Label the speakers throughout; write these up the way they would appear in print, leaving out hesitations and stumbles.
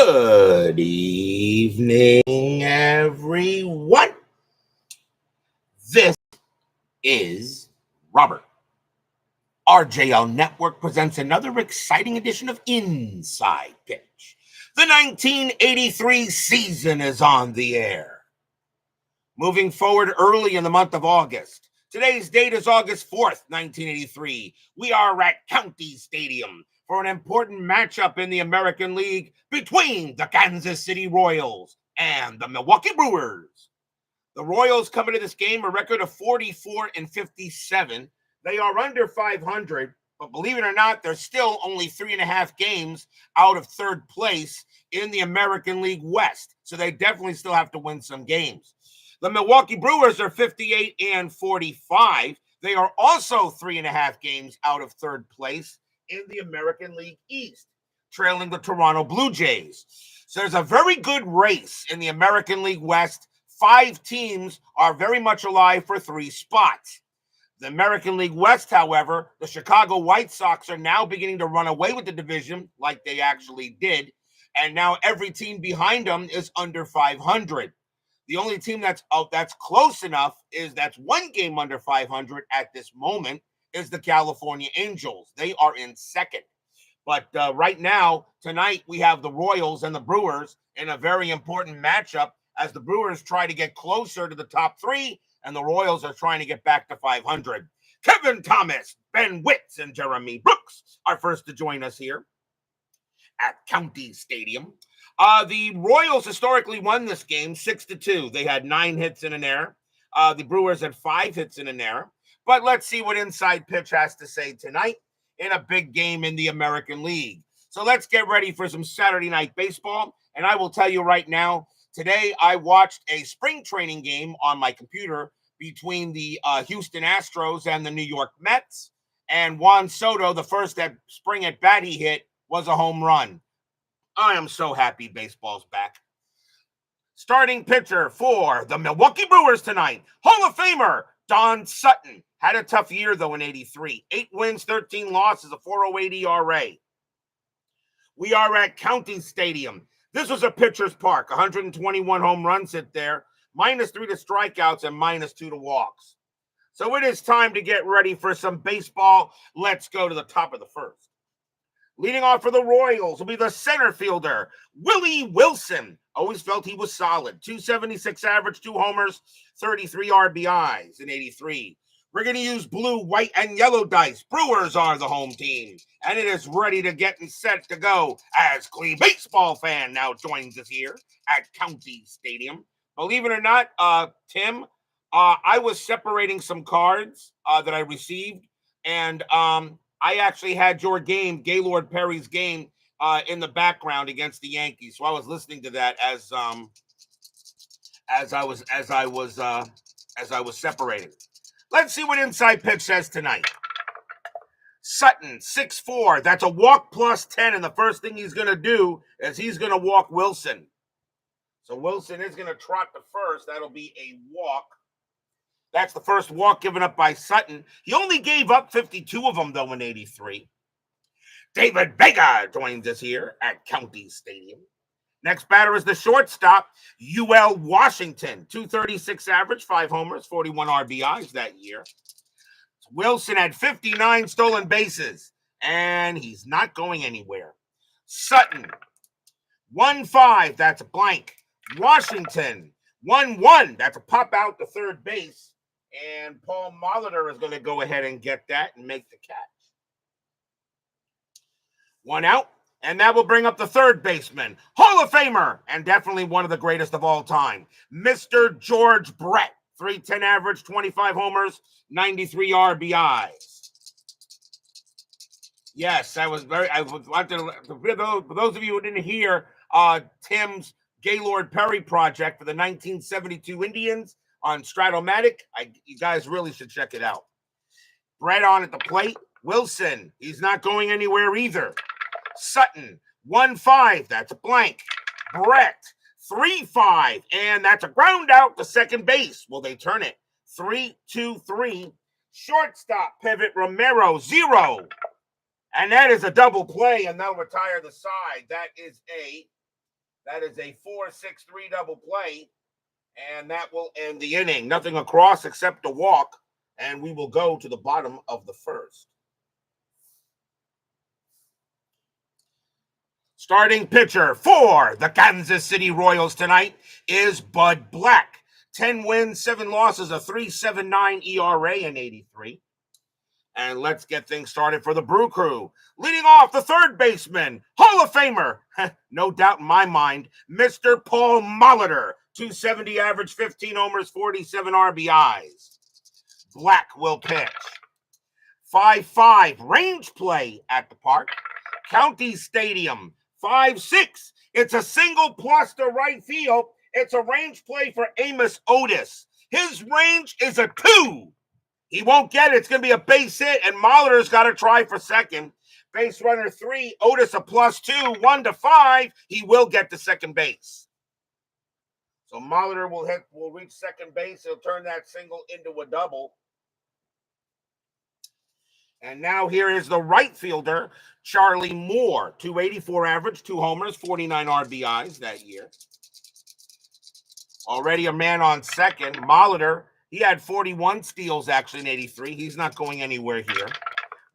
Speaker 1: Good evening, everyone. This is Robert. RJL Network presents another exciting edition of Inside Pitch. The 1983 season is on the air. Moving forward early in the month of August. Today's date is August 4th, 1983. We are at County Stadium for an important matchup in the American League between the Kansas City Royals and the Milwaukee Brewers. The Royals come into this game a record of 44-57. They are under 500, but believe it or not, they're still only 3.5 games out of third place in the American League West. So they definitely still have to win some games. The Milwaukee Brewers are 58-45. They are also 3.5 games out of third place in the American League East, trailing the Toronto Blue Jays. So there's a very good race in the American League West. 5 teams are very much alive for 3 spots. The American League West, however, the Chicago White Sox are now beginning to run away with the division like they actually did. And now every team behind them is under 500. The only team that's close enough that's 1 game under 500 at this moment is the California Angels. They are in second. But right now, tonight, we have the Royals and the Brewers in a very important matchup as the Brewers try to get closer to the top 3 and the Royals are trying to get back to 500. Kevin Thomas, Ben Witz, and Jeremy Brooks are first to join us here at County Stadium. The Royals historically won this game 6-2. They had 9 hits and an error. The Brewers had 5 hits and an error. But let's see what Inside Pitch has to say tonight in a big game in the American League. So let's get ready for some Saturday night baseball. And I will tell you right now, today I watched a spring training game on my computer between the Houston Astros and the New York Mets. And Juan Soto, the first spring at bat he hit, was a home run. I am so happy baseball's back. Starting pitcher for the Milwaukee Brewers tonight, Hall of Famer Don Sutton. Had a tough year, though, in 83. 8 wins, 13 losses, a 4.08 ERA. We are at County Stadium. This was a pitcher's park. 121 home runs hit there, -3 to strikeouts and -2 to walks. So it is time to get ready for some baseball. Let's go to the top of the first. Leading off for the Royals will be the center fielder, Willie Wilson. Always felt he was solid. 276 average, 2 homers, 33 RBIs in 83. We're going to use blue, white, and yellow dice. Brewers are the home team. And it is ready to get and set to go as Clee Baseball Fan now joins us here at County Stadium. Believe it or not, Tim, I was separating some cards that I received. And I actually had your game, Gaylord Perry's game, in the background against the Yankees. So I was listening to that as I was separating. Let's see what Inside Pitch says tonight. Sutton, 6'4". That's a walk plus 10, and the first thing he's going to do is he's going to walk Wilson. So Wilson is going to trot to first. That'll be a walk. That's the first walk given up by Sutton. He only gave up 52 of them, though, in 83. David Vega joins us here at County Stadium. Next batter is the shortstop, UL Washington. 236 average, 5 homers, 41 RBIs that year. Wilson had 59 stolen bases, and he's not going anywhere. Sutton, 1-5, that's a blank. Washington, 1-1, that's a pop out to third base. And Paul Molitor is going to go ahead and get that and make the catch. 1 out, and that will bring up the third baseman, Hall of Famer, and definitely one of the greatest of all time, Mr. George Brett. 310 average, 25 homers, 93 RBIs. Yes, for those of you who didn't hear Tim's Gaylord Perry project for the 1972 Indians on Stratomatic, you guys really should check it out. Brett on at the plate. Wilson, he's not going anywhere either. Sutton, 1-5, that's a blank. Brett, 3-5, and that's a ground out to second base. Will they turn it? 3-2-3. Shortstop pivot, Romero, 0. And that is a double play, and they'll retire the side. That is a That is a 4-6-3 double play, and that will end the inning. Nothing across except a walk, and we will go to the bottom of the first. Starting pitcher for the Kansas City Royals tonight is Bud Black. 10 wins, 7 losses, a 3.79 ERA in 83. And let's get things started for the Brew Crew. Leading off, the third baseman, Hall of Famer, no doubt in my mind, Mr. Paul Molitor. 270 average, 15 homers, 47 RBIs. Black will pitch. 5-5 range play at the park. County Stadium. 5-6. It's a single plus to right field. It's a range play for Amos Otis. His range is a 2. He won't get it. It's going to be a base hit, and Molitor's got to try for second. Base runner 3, Otis a +2, 1-5. He will get to second base. So Molitor will reach second base. He'll turn that single into a double. And now here is the right fielder, Charlie Moore. 284 average, 2 homers, 49 RBIs that year. Already a man on second. Molitor, he had 41 steals actually in 83. He's not going anywhere here.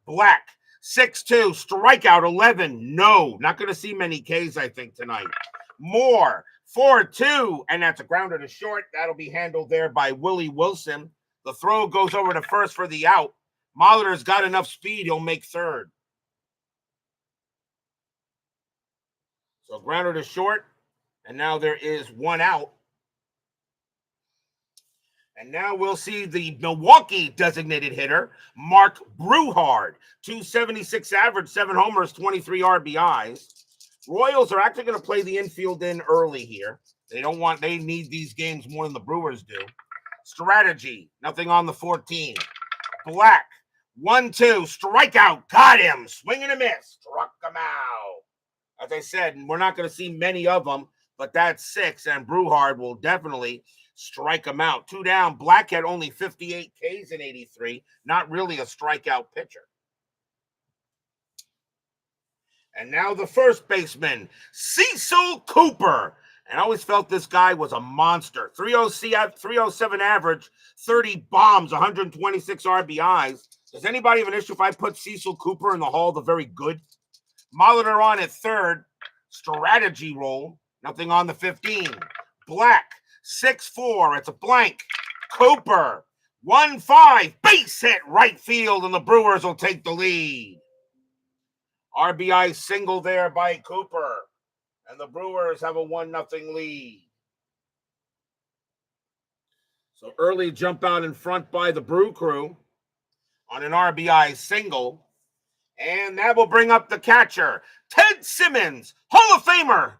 Speaker 1: Black, 6-2, strikeout 11. No, not going to see many Ks, I think, tonight. Moore, 4-2, and that's a grounder to short. That'll be handled there by Willie Wilson. The throw goes over to first for the out. Molitor's got enough speed, he'll make third. So grounder to short, and now there is 1 out. And now we'll see the Milwaukee designated hitter, Mark Brewhard. 276 average, 7 homers, 23 RBIs. Royals are actually going to play the infield in early here. They need these games more than the Brewers do. Strategy, nothing on the 14. Black, 1-2, strikeout, got him. Swing and a miss, struck him out. As I said, we're not going to see many of them, but that's 6, and Brewhard will definitely strike him out. 2 down. Black had only 58 Ks in 83. Not really a strikeout pitcher. And now the first baseman, Cecil Cooper. And I always felt this guy was a monster. 307 average, 30 bombs, 126 RBIs. Does anybody have an issue if I put Cecil Cooper in the Hall of the Very Good? Molitor on at third. Strategy roll. Nothing on the 15. Black, 6-4. It's a blank. Cooper, 1-5. Base hit right field, and the Brewers will take the lead. RBI single there by Cooper, and the Brewers have a 1-0 lead. So early jump out in front by the Brew Crew on an RBI single. And that will bring up the catcher, Ted Simmons, Hall of Famer.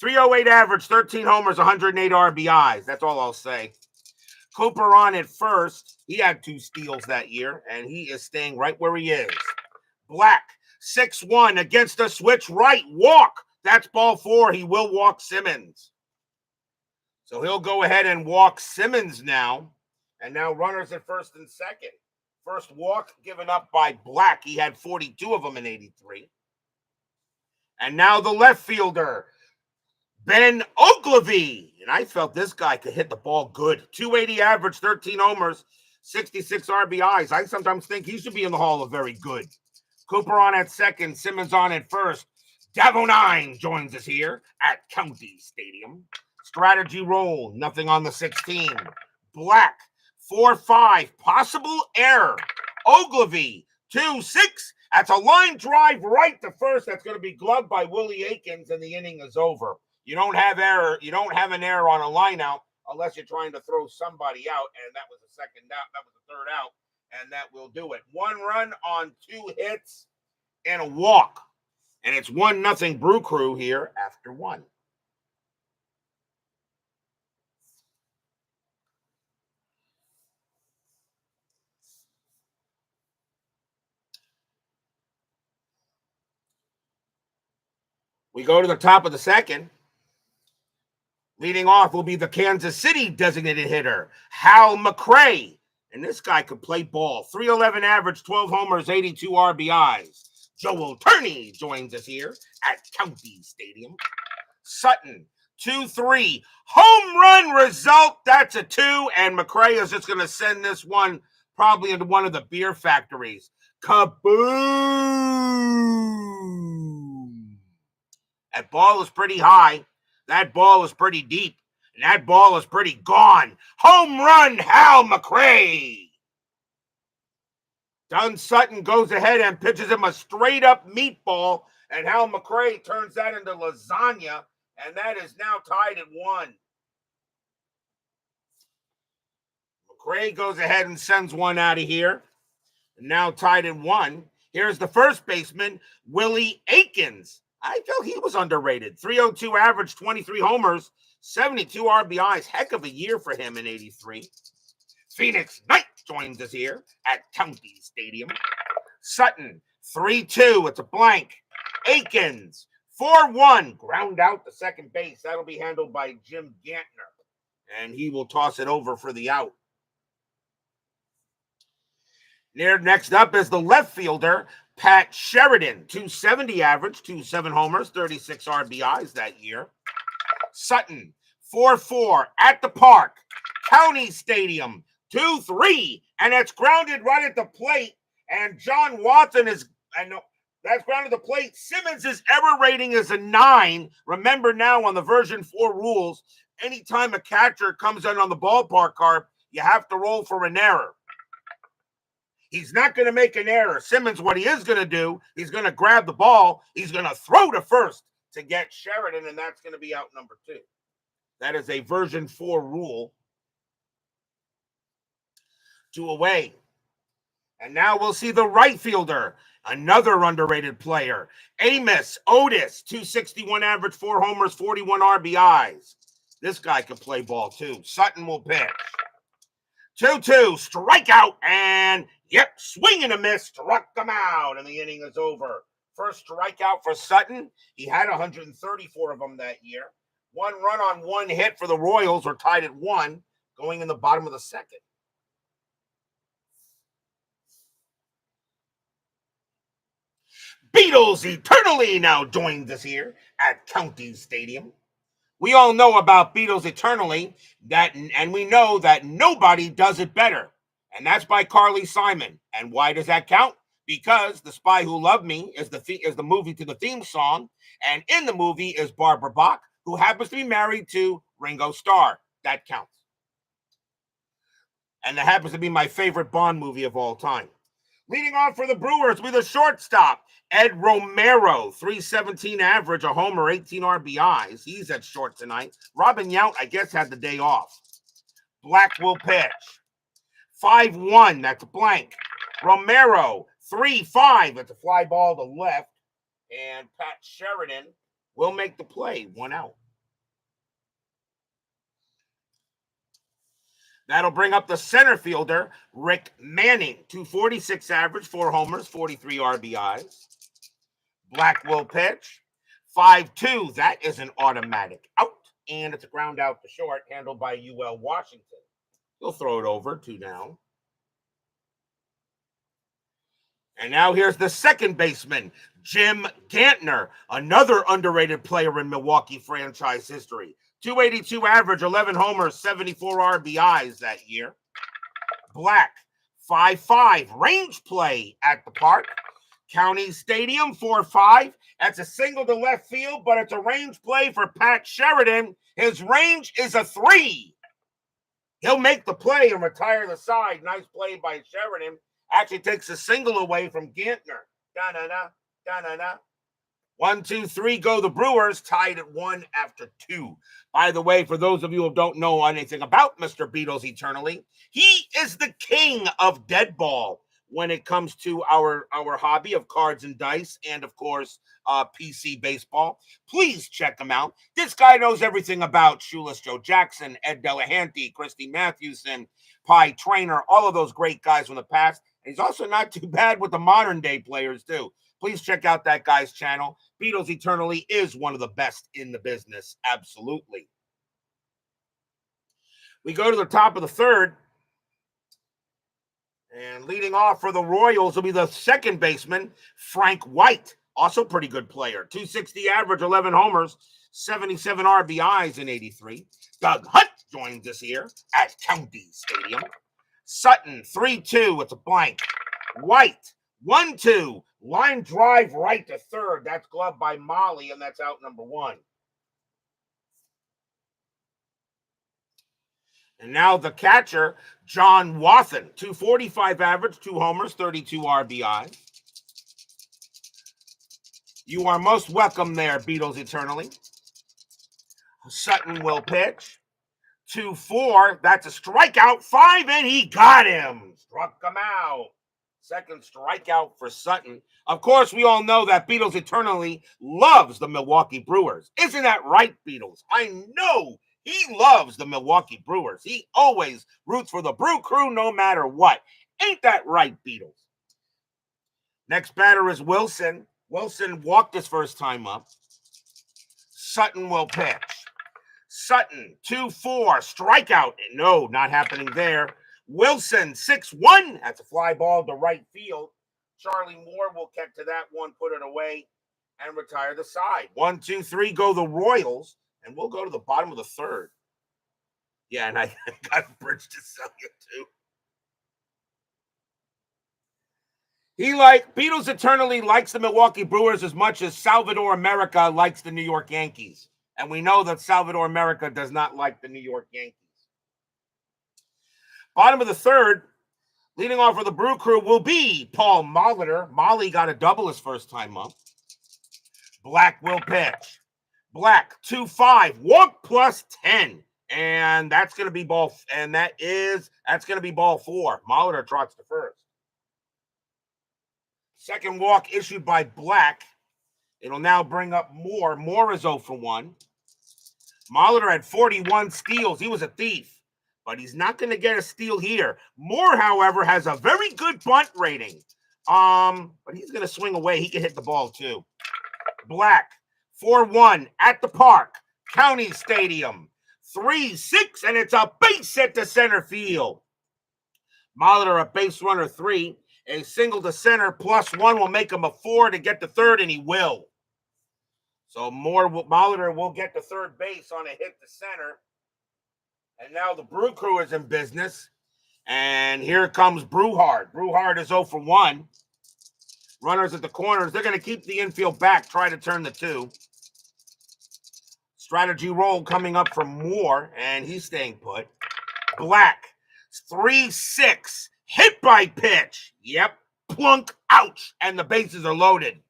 Speaker 1: 308 average, 13 homers, 108 RBIs. That's all I'll say. Cooper on at first. He had 2 steals that year, and he is staying right where he is. Black, 6-1 against a switch right. Walk. That's ball 4. He will walk Simmons. So he'll go ahead and walk Simmons now. And now runners at first and second. First walk given up by Black. He had 42 of them in 83. And now the left fielder, Ben Ogilvie. And I felt this guy could hit the ball good. 280 average, 13 homers, 66 RBIs. I sometimes think he should be in the Hall of Very Good. Cooper on at second, Simmons on at first. Davonine joins us here at County Stadium. Strategy roll, nothing on the 16. Black, 4-5, possible error. Ogilvie, 2-6. That's a line drive right to first. That's going to be gloved by Willie Aikens, and the inning is over. You don't have error. You don't have an error on a line out unless you're trying to throw somebody out, and that was the second out. That was the third out, and that will do it. 1 run on 2 hits and a walk, and it's 1-0 Brew Crew here after 1. We go to the top of the second. Leading off will be the Kansas City designated hitter, Hal McRae. And this guy could play ball. 311 average, 12 homers, 82 RBIs. Joel Turney joins us here at County Stadium. Sutton, 2-3. Home run result. That's a 2. And McRae is just going to send this one probably into one of the beer factories. Kaboom! That ball is pretty high. That ball is pretty deep. And that ball is pretty gone. Home run, Hal McRae. Don Sutton goes ahead and pitches him a straight-up meatball, and Hal McRae turns that into lasagna, and that is now tied at 1. McRae goes ahead and sends one out of here, and now tied at 1. Here's the first baseman, Willie Aikens. I feel he was underrated. 302 average, 23 homers, 72 RBIs. Heck of a year for him in 83. Phoenix Knight joins us here at County Stadium. Sutton, 3-2. It's a blank. Aikens, 4-1. Ground out to second base. That'll be handled by Jim Gantner. And he will toss it over for the out. Next up is the left fielder, Pat Sheridan. 270 average, 27 homers, 36 RBIs that year. Sutton, 4-4 at the park. County Stadium, 2-3, and it's grounded right at the plate. And John Watson is, that's grounded at the plate. Simmons' error rating is a 9. Remember now on the version 4 rules, anytime a catcher comes in on the ballpark card, you have to roll for an error. He's not going to make an error. Simmons, what he is going to do, he's going to grab the ball. He's going to throw to first to get Sheridan, and that's going to be out number 2. That is a version 4 rule. 2 away. And now we'll see the right fielder, another underrated player, Amos Otis, 261 average, 4 homers, 41 RBIs. This guy can play ball too. Sutton will pitch. 2-2, strikeout, and yep, swing and a miss, struck him out, and the inning is over. First strikeout for Sutton. He had 134 of them that year. 1 run on 1 hit for the Royals, are tied at 1, going in the bottom of the second. Beatles Eternally now joins us here at County Stadium. We all know about Beatles Eternally, and we know that nobody does it better. And that's by Carly Simon. And why does that count? Because The Spy Who Loved Me is the movie to the theme song. And in the movie is Barbara Bach, who happens to be married to Ringo Starr. That counts. And that happens to be my favorite Bond movie of all time. Leading off for the Brewers with a shortstop, Ed Romero, 317 average, a homer, 18 RBIs. He's at short tonight. Robin Yount, I guess, had the day off. Black will pitch. 5-1, that's a blank. Romero, 3-5, it's a fly ball to left. And Pat Sheridan will make the play, 1 out. That'll bring up the center fielder, Rick Manning, 246 average, 4 homers, 43 RBIs. Black will pitch. 5-2, that is an automatic out. And it's a ground out to short, handled by UL Washington. He'll throw it over, 2 down. And now here's the second baseman, Jim Gantner, another underrated player in Milwaukee franchise history. 282 average, 11 homers, 74 RBIs that year. Black, 5-5, range play at the park. County Stadium, 4-5. That's a single to left field, but it's a range play for Pat Sheridan. His range is a 3. He'll make the play and retire the side. Nice play by Sheridan. Actually takes a single away from Gantner. Da-na-na, da-na-na. 1, 2, 3 go the Brewers, tied at 1 after 2. By the way, for those of you who don't know anything about Mr. Beatles Eternally, he is the king of dead ball when it comes to our hobby of cards and dice and, of course, PC baseball. Please check him out. This guy knows everything about Shoeless Joe Jackson, Ed Delahanty, Christy Mathewson, Pie Trainer, all of those great guys from the past. And he's also not too bad with the modern-day players, too. Please check out that guy's channel. Beatles Eternally is one of the best in the business. Absolutely. We go to the top of the third. And leading off for the Royals will be the second baseman, Frank White. Also pretty good player. 260 average, 11 homers, 77 RBIs in 83. Doug Hunt joins us here at County Stadium. Sutton, 3-2. It's a blank. White, 1-2. Line drive right to third. That's gloved by Molly, and that's out number one. And now the catcher, John Wathen, 245 average, 2 homers, 32 RBI. You are most welcome there, Beatles Eternally. Sutton will pitch. 2-4. That's a strikeout. 5, and he got him. Struck him out. Second strikeout for Sutton. Of course, we all know that Beatles Eternally loves the Milwaukee Brewers. Isn't that right, Beatles? I know he loves the Milwaukee Brewers. He always roots for the Brew Crew no matter what. Ain't that right, Beatles? Next batter is Wilson. Wilson walked his first time up. Sutton will pitch. Sutton, 2-4, strikeout. No, not happening there. Wilson, 6-1. That's a fly ball to right field. Charlie Moore will catch to that one, put it away, and retire the side. 1, 2, 3 go the Royals, and we'll go to the bottom of the third. Yeah, and I got a bridge to sell you too. Beatles Eternally likes the Milwaukee Brewers as much as Salvador America likes the New York Yankees. And we know that Salvador America does not like the New York Yankees. Bottom of the third, leading off for the Brew Crew will be Paul Molitor. Molly got a double his first time up. Black will pitch. Black, 2-5, walk plus 10. And that's going to be ball, and that's going to be ball 4. Molitor trots to first. Second walk issued by Black. It'll now bring up Moore. Moore is 0 for 1. Molitor had 41 steals. He was a thief, but he's not going to get a steal here. Moore, however, has a very good bunt rating. But he's going to swing away. He can hit the ball too. Black, 4-1 at the park, County Stadium. 3-6, and it's a base hit to center field. Molitor a base runner 3. A single to center plus 1 will make him a 4 to get to third, and he will. So Molitor will get to third base on a hit to center. And now the Brew Crew is in business. And here comes Brewhard. Brewhard is 0 for 1. Runners at the corners. They're going to keep the infield back, try to turn the 2. Strategy roll coming up from Moore, and he's staying put. Black, 3-6. Hit by pitch. Yep. Plunk. Ouch. And the bases are loaded.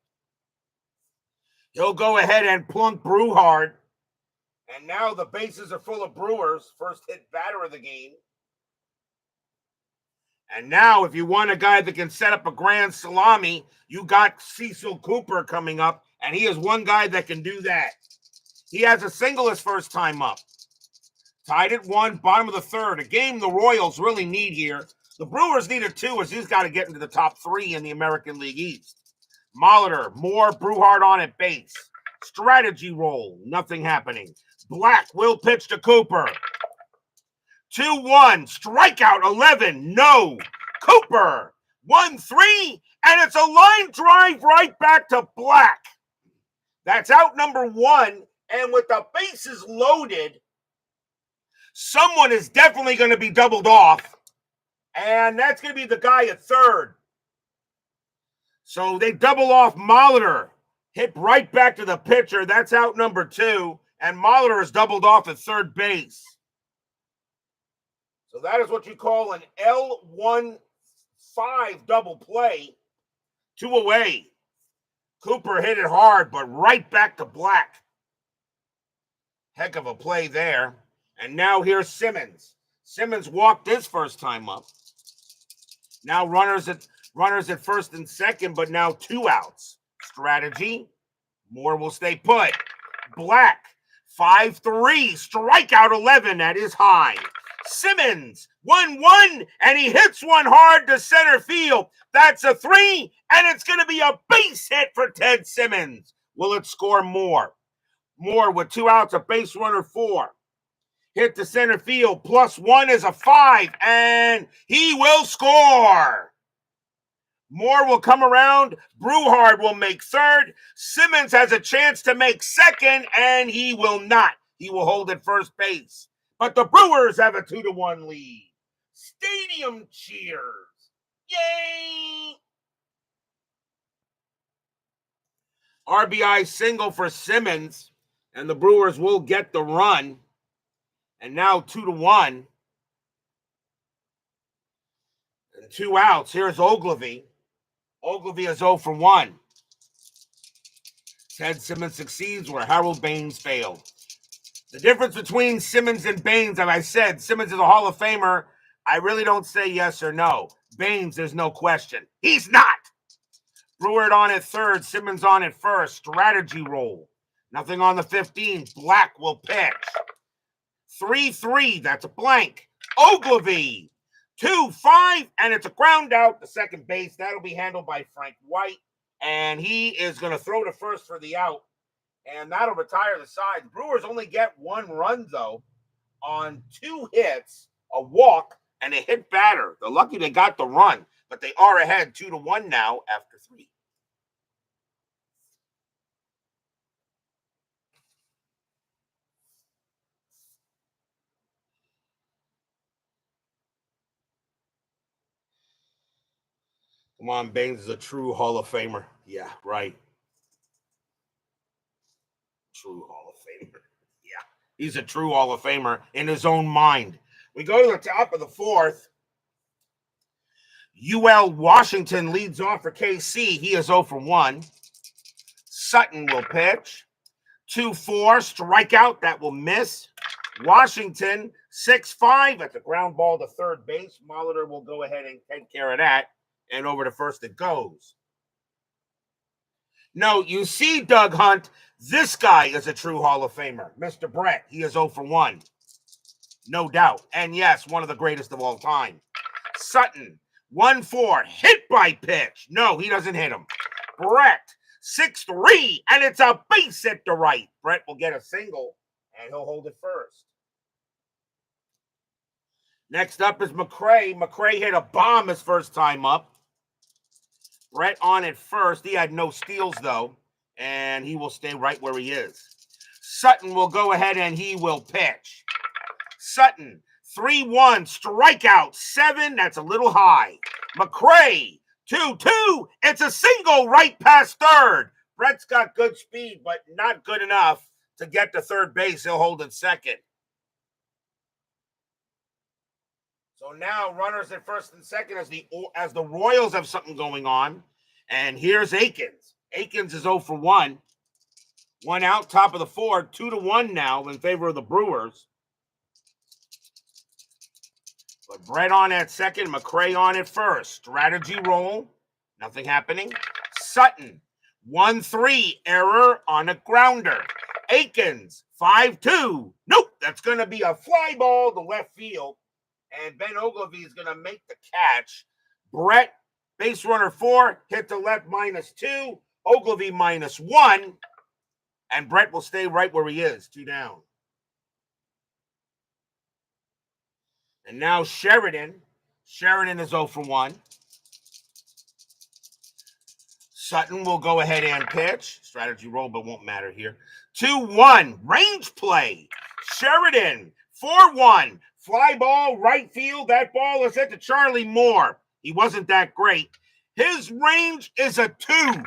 Speaker 1: He'll go ahead and plunk Brewhard. And now the bases are full of Brewers. First hit batter of the game. And now if you want a guy that can set up a grand salami, you got Cecil Cooper coming up. And he is one guy that can do that. He has a single his first time up. Tied at 1, bottom of the third. A game the Royals really need here. The Brewers need a 2 as he's got to get into the top 3 in the American League East. Molitor, Moore, Brewhard on at base. Strategy roll, nothing happening. Black will pitch to Cooper. 2-1, strikeout 11, no. Cooper, 1-3, and it's a line drive right back to Black. That's out number 1, and with the bases loaded, someone is definitely going to be doubled off. And that's going to be the guy at third. So they double off Molitor. Hit right back to the pitcher. That's out number 2. And Molitor is doubled off at third base. So that is what you call an L1-5 double play. 2 away. Cooper hit it hard, but right back to Black. Heck of a play there. And now here's Simmons. Simmons walked his first time up. Now runners at first and second, but now 2 outs. Strategy. Moore will stay put. Black, 5-3, strikeout 11 at his high. Simmons, 1-1, and he hits one hard to center field. That's a 3, and it's going to be a base hit for Ted Simmons. Will it score more? Moore with 2 outs, a base runner 4. hit to center field. +1 is a 5, and he will score. Moore will come around. Brewhard will make third. Simmons has a chance to make second, and he will not. He will hold at first base. But the Brewers have a 2-1 lead. Stadium cheers. Yay! RBI single for Simmons, and the Brewers will get the run. And now 2-1. And 2 outs. Here's Ogilvy. Ogilvy is 0 for 1. Ted Simmons succeeds where Harold Baines failed. The difference between Simmons and Baines, as I said, Simmons is a Hall of Famer. I really don't say yes or no. Baines, there's no question. He's not. Brewer on at third, Simmons on at first. Strategy roll. Nothing on the 15. Black will pitch. 3-3, that's a blank. Ogilvy. 2-5, and it's a ground out to second base. That'll be handled by Frank White, and he is going to throw to first for the out, and that'll retire the side. The Brewers only get 1 run, though, on 2 hits, a walk, and a hit batter. They're lucky they got the run, but they are ahead 2-1 now after 3. Come on, Baines is a true Hall of Famer. Yeah, right. True Hall of Famer. Yeah, he's a true Hall of Famer in his own mind. We go to the top of the 4th. UL Washington leads off for KC. He is 0 for 1. Sutton will pitch. 2-4, strikeout, that will miss. Washington, 6-5 at the ground ball to third base. Molitor will go ahead and take care of that. And over to first it goes. No, you see, Doug Hunt, this guy is a true Hall of Famer. Mr. Brett, he is 0 for 1. No doubt. And yes, one of the greatest of all time. Sutton, 1-4, hit by pitch. No, he doesn't hit him. Brett, 6-3, and it's a base hit to right. Brett will get a single, and he'll hold it first. Next up is McCray. McCray hit a bomb his first time up. Brett on at first. He had no steals, though, and he will stay right where he is. Sutton will go ahead, and he will pitch. Sutton, 3-1, strikeout, 7. That's a little high. McCray, 2-2. It's a single right past third. Brett's got good speed, but not good enough to get to third base. He'll hold it second. So now runners at first and second as the Royals have something going on. And here's Akins. Akins is 0 for 1. 1 out, top of the 4th, 2-1 now in favor of the Brewers. But Brett on at second, McCray on at first. Strategy roll. Nothing happening. Sutton, 1-3, error on a grounder. Akins, 5-2. Nope, that's going to be a fly ball to left field. And Ben Ogilvy is going to make the catch. Brett, base runner 4, hit to left -2. Ogilvy -1. And Brett will stay right where he is, 2 down. And now Sheridan. Sheridan is 0 for 1. Sutton will go ahead and pitch. Strategy roll, but won't matter here. 2-1, range play. Sheridan, 4-1. Fly ball, right field. That ball is hit to Charlie Moore. He wasn't that great. His range is a 2.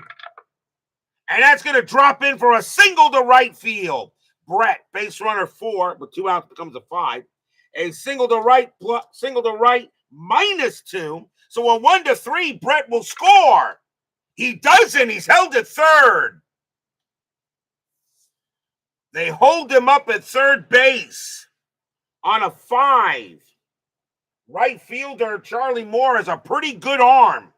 Speaker 1: And that's going to drop in for a single to right field. Brett, base runner 4, with 2 outs becomes a 5. A single to right, -2. So a 1-3, Brett will score. He doesn't. He's held at third. They hold him up at third base. On a 5, right fielder Charlie Moore has a pretty good arm.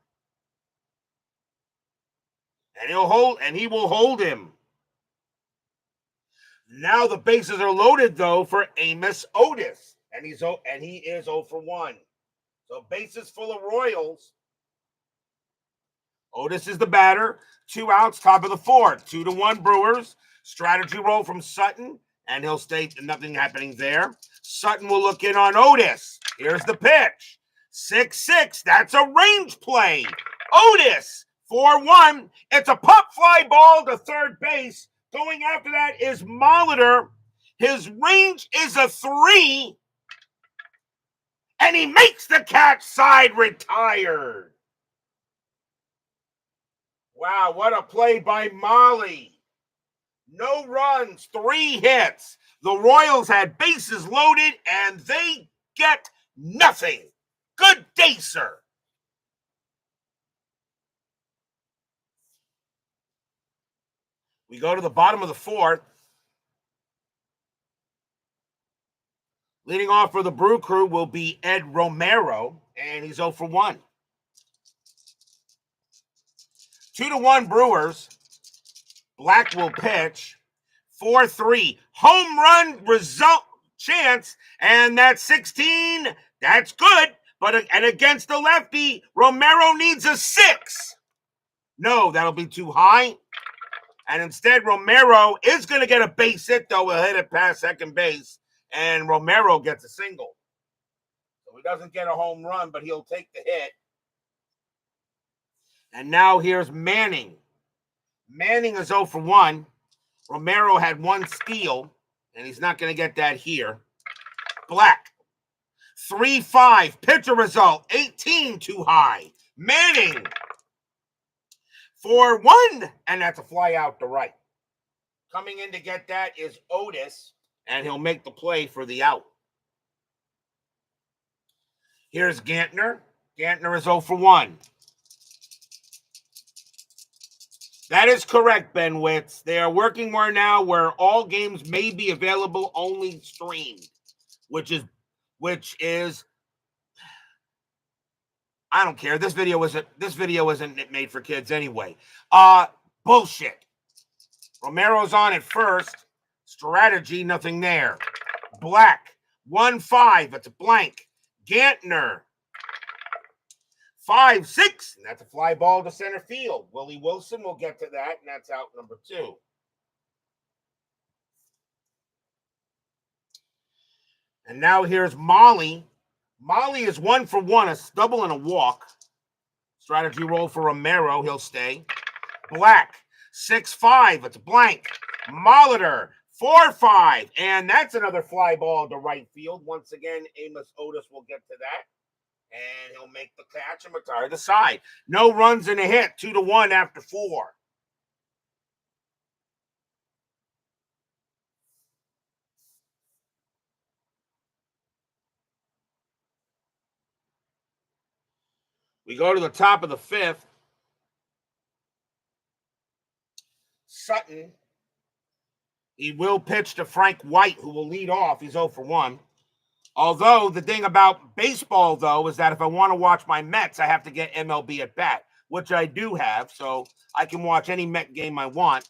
Speaker 1: And he will hold him. Now the bases are loaded, though, for Amos Otis. And he is 0 for 1. So bases full of Royals. Otis is the batter. 2 outs, top of the 4th. 2-1 Brewers. Strategy roll from Sutton. and he'll stay, nothing happening there. Sutton will look in on Otis. Here's the pitch. 6-6. That's a range play. Otis, 4-1. It's a pop fly ball to third base. Going after that is Molitor. His range is a 3. And he makes the catch, side retired. Wow, what a play by Molly. No runs, 3 hits. The Royals had bases loaded, and they get nothing. Good day, sir. We go to the bottom of the 4th. Leading off for the Brew Crew will be Ed Romero, and he's 0 for 1. 2-1 Brewers. Black will pitch. 4-3. Home run result chance, and that's 16. That's good, and against the lefty, Romero needs a 6. No, that'll be too high. And instead, Romero is going to get a base hit, though. He'll hit it past second base, and Romero gets a single. So he doesn't get a home run, but he'll take the hit. And now here's Manning. Manning is 0 for 1. Romero had 1 steal, and he's not going to get that here. Black. 3-5. Pitcher result. 18 too high. Manning. 4-1, and that's a fly out to right. Coming in to get that is Otis, and he'll make the play for the out. Here's Gantner. Gantner is 0 for 1. That is correct, Ben Witz. They are working more now where all games may be available only streamed, which is I don't care. This video isn't made for kids anyway. Bullshit. Romero's on at first. Strategy, nothing there. Black, 1-5. It's a blank. Gantner, 5-6. And that's a fly ball to center field. Willie Wilson will get to that, and that's out number 2. And now here's Molly. Molly is 1 for 1, a double and a walk. Strategy roll for Romero. He'll stay. Black, 6-5. It's a blank. Molitor, 4-5. And that's another fly ball to right field. Once again, Amos Otis will get to that. And he'll make the catch and retire the side. No runs and a hit. 2-1 after 4. We go to the top of the 5th. Sutton. He will pitch to Frank White, who will lead off. He's 0 for 1. Although the thing about baseball, though, is that if I want to watch my Mets, I have to get MLB at bat, which I do have. So I can watch any Met game I want.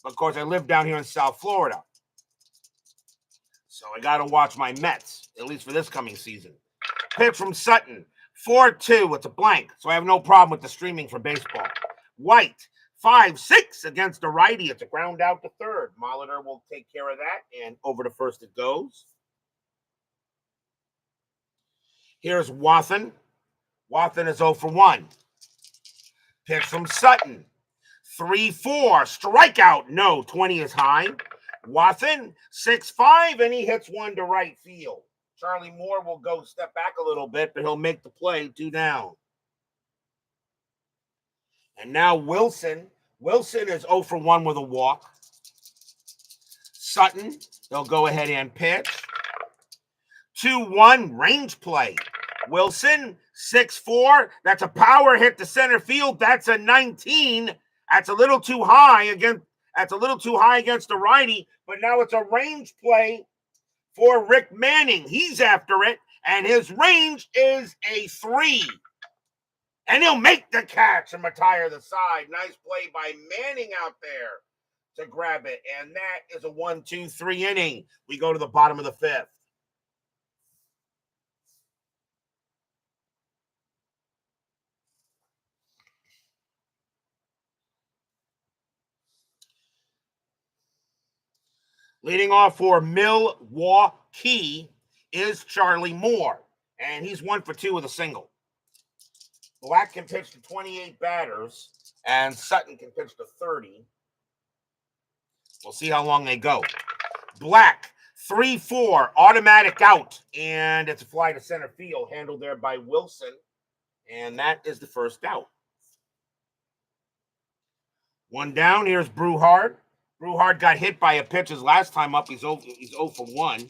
Speaker 1: But of course, I live down here in South Florida. So I got to watch my Mets, at least for this coming season. Pitch from Sutton. 4-2. It's a blank. So I have no problem with the streaming for baseball. White. 5-6 against the righty. It's a ground out to third. Molitor will take care of that, and over to first it goes. Here's Wathan. Wathan is 0 for 1. Pitch from Sutton. 3-4. Strikeout. No. 20 is high. Wathan, 6-5, and he hits one to right field. Charlie Moore will go step back a little bit, but he'll make the play. 2 down. And now Wilson. Wilson is 0 for 1 with a walk. Sutton, they'll go ahead and pitch. 2-1 range play. Wilson, 6-4. That's a power hit to center field. That's a 19. That's a little too high again. That's a little too high against the righty, but now it's a range play for Rick Manning. He's after it, and his range is a 3. And he'll make the catch and retire the side. Nice play by Manning out there to grab it. And that is a 1-2-3 inning. We go to the bottom of the 5th. Leading off for Milwaukee is Charlie Moore, and he's 1 for 2 with a single. Black can pitch to 28 batters, and Sutton can pitch to 30. We'll see how long they go. Black, 3-4, automatic out, and it's a fly to center field, handled there by Wilson, and that is the first out. One down, here's Brewhard. Brewhard got hit by a pitch his last time up. He's 0 for 1.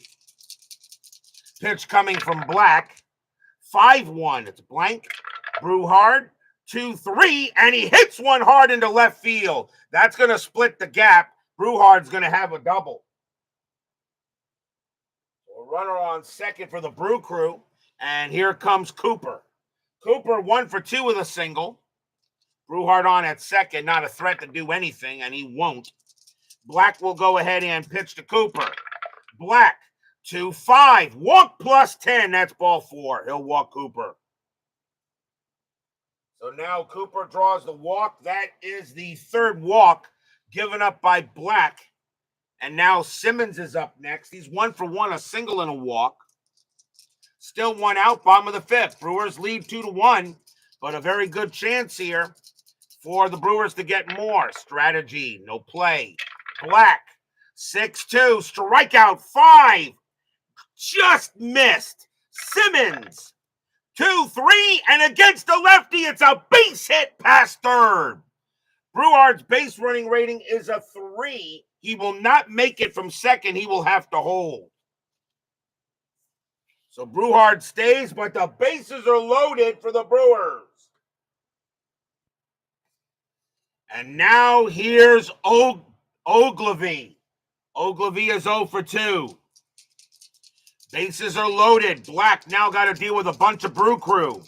Speaker 1: Pitch coming from Black. 5-1. It's blank. Brewhard, 2-3, and he hits one hard into left field. That's going to split the gap. Brewhard's going to have a double. So a runner on second for the Brew Crew, and here comes Cooper. Cooper 1 for 2 with a single. Brewhard on at second, not a threat to do anything, and he won't. Black will go ahead and pitch to Cooper. Black, 2-5, walk plus 10. That's ball 4. He'll walk Cooper. So now Cooper draws the walk. That is the third walk given up by Black. And now Simmons is up next. He's 1 for 1, a single and a walk. Still one out, bottom of the fifth. Brewers lead 2-1, but a very good chance here for the Brewers to get more. Strategy, no play. Black, 6-2, strikeout 5. Just missed. Simmons, 2-3, and against the lefty, it's a base hit past third. Breward's base running rating is a 3. He will not make it from second. He will have to hold. So Breward stays, but the bases are loaded for the Brewers. And now here's Ogilvy. Ogilvy is 0 for 2. Bases are loaded. Black now got to deal with a bunch of Brew Crew.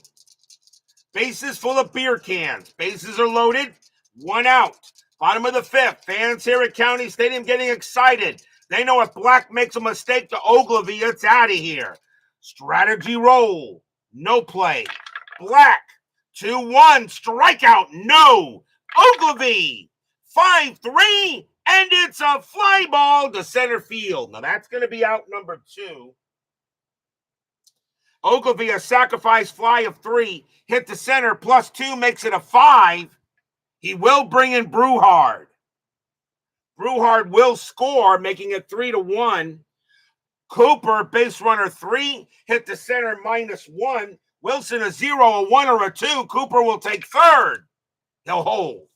Speaker 1: Bases full of beer cans. Bases are loaded. One out. Bottom of the fifth. Fans here at County Stadium getting excited. They know if Black makes a mistake to Ogilvy, it's out of here. Strategy roll. No play. Black. 2-1. Strikeout. No. Ogilvy. 5-3. And it's a fly ball to center field. Now that's going to be out number 2. Ogilvy, a sacrifice fly of 3. Hit the center. Plus 2 makes it a 5. He will bring in Brewhard. Brewhard will score, making it 3-1. Cooper, base runner 3, hit the center -1. Wilson a 0, a 1, or a 2. Cooper will take third. He'll hold.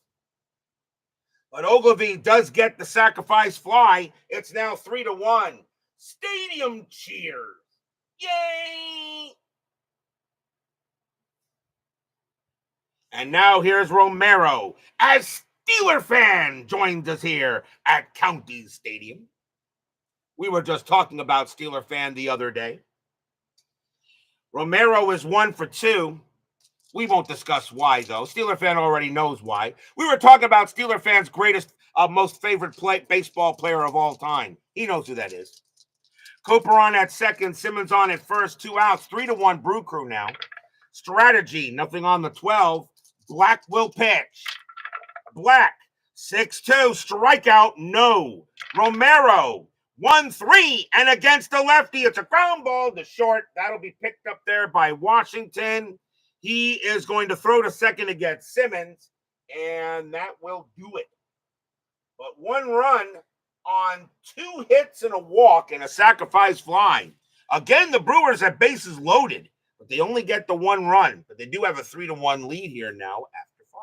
Speaker 1: But Ogilvy does get the sacrifice fly. It's now 3-1. Stadium cheers. Yay! And now here's Romero. As Steeler fan joins us here at County Stadium. We were just talking about Steeler fan the other day. Romero is 1 for 2. We won't discuss why, though. Steeler fan already knows why. We were talking about Steeler fan's greatest, most favorite baseball player of all time. He knows who that is. Cooper on at second. Simmons on at first. 2 outs. 3-1 Brew Crew now. Strategy. Nothing on the 12. Black will pitch. Black. 6-2. Strikeout. No. Romero. 1-3. And against the lefty, it's a ground ball to short. That'll be picked up there by Washington. He is going to throw to second against Simmons, and that will do it. But 1 run on 2 hits and a walk and a sacrifice fly. Again, the Brewers have bases loaded, but they only get the 1 run. But they do have a 3-1 lead here now after 5.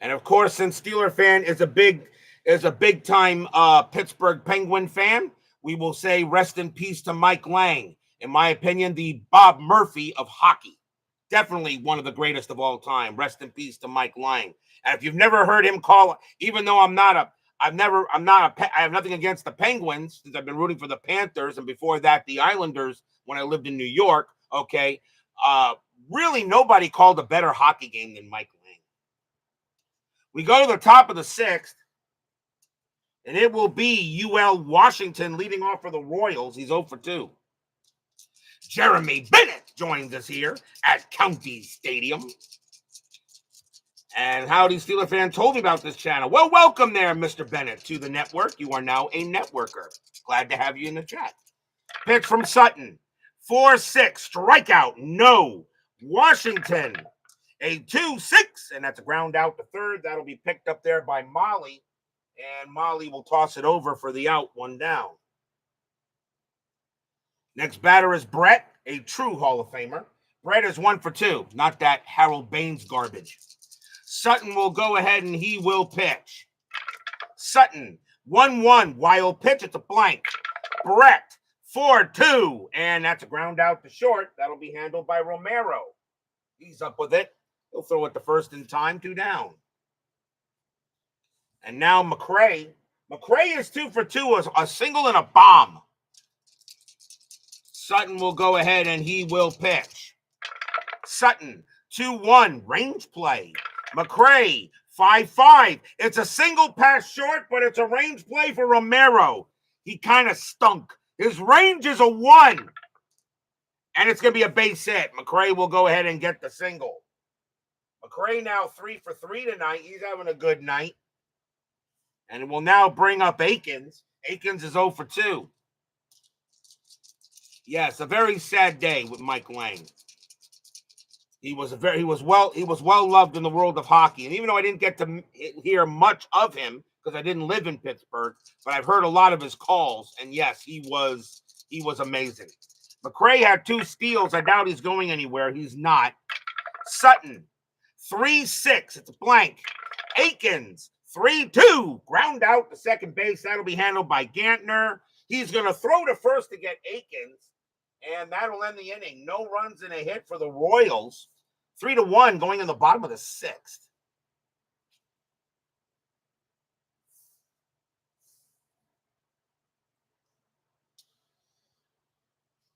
Speaker 1: And of course, since Steeler fan is a big time Pittsburgh Penguin fan, we will say rest in peace to Mike Lang. In my opinion, the Bob Murphy of hockey. Definitely one of the greatest of all time. Rest in peace to Mike Lang. And if you've never heard him call, even though I have nothing against the Penguins, since I've been rooting for the Panthers, and before that, the Islanders when I lived in New York. Okay. Really nobody called a better hockey game than Mike Lang. We go to the top of the 6th, and it will be UL Washington leading off for the Royals. He's 0 for 2. Jeremy Bennett joins us here at County Stadium. And howdy, Steeler fan, told me about this channel. Well, welcome there, Mr. Bennett, to the network. You are now a networker. Glad to have you in the chat. Pitch from Sutton. 4-6, strikeout, no. Washington, a 2-6, and that's a ground out to third. That'll be picked up there by Molly, and Molly will toss it over for the out, one down. Next batter is Brett, a true Hall of Famer. Brett is 1 for 2, not that Harold Baines garbage. Sutton will go ahead and he will pitch. Sutton, 1-1, wild pitch, it's a blank. Brett, 4-2, and that's a ground out to short. That'll be handled by Romero. He's up with it. He'll throw it to first in time, 2 down. And now McRae. McRae is 2 for 2, a single and a bomb. Sutton will go ahead and he will pitch. Sutton, 2-1, range play. McRae, 5-5. It's a single pass short, but it's a range play for Romero. He kind of stunk. His range is a 1. And it's going to be a base hit. McRae will go ahead and get the single. McRae now 3 for 3 tonight. He's having a good night. And we'll now bring up Akins. Akins is 0 for 2. Yes, a very sad day with Mike Lang. He was well loved in the world of hockey. And even though I didn't get to hear much of him because I didn't live in Pittsburgh, but I've heard a lot of his calls. And yes, he was amazing. McRae had 2 steals. I doubt he's going anywhere. He's not. Sutton, 3-6. It's a blank. Akins, 3-2. Ground out to second base. That'll be handled by Gantner. He's going to throw to first to get Akins. And that'll end the inning. No runs and a hit for the Royals. 3-1 going in the bottom of the 6th.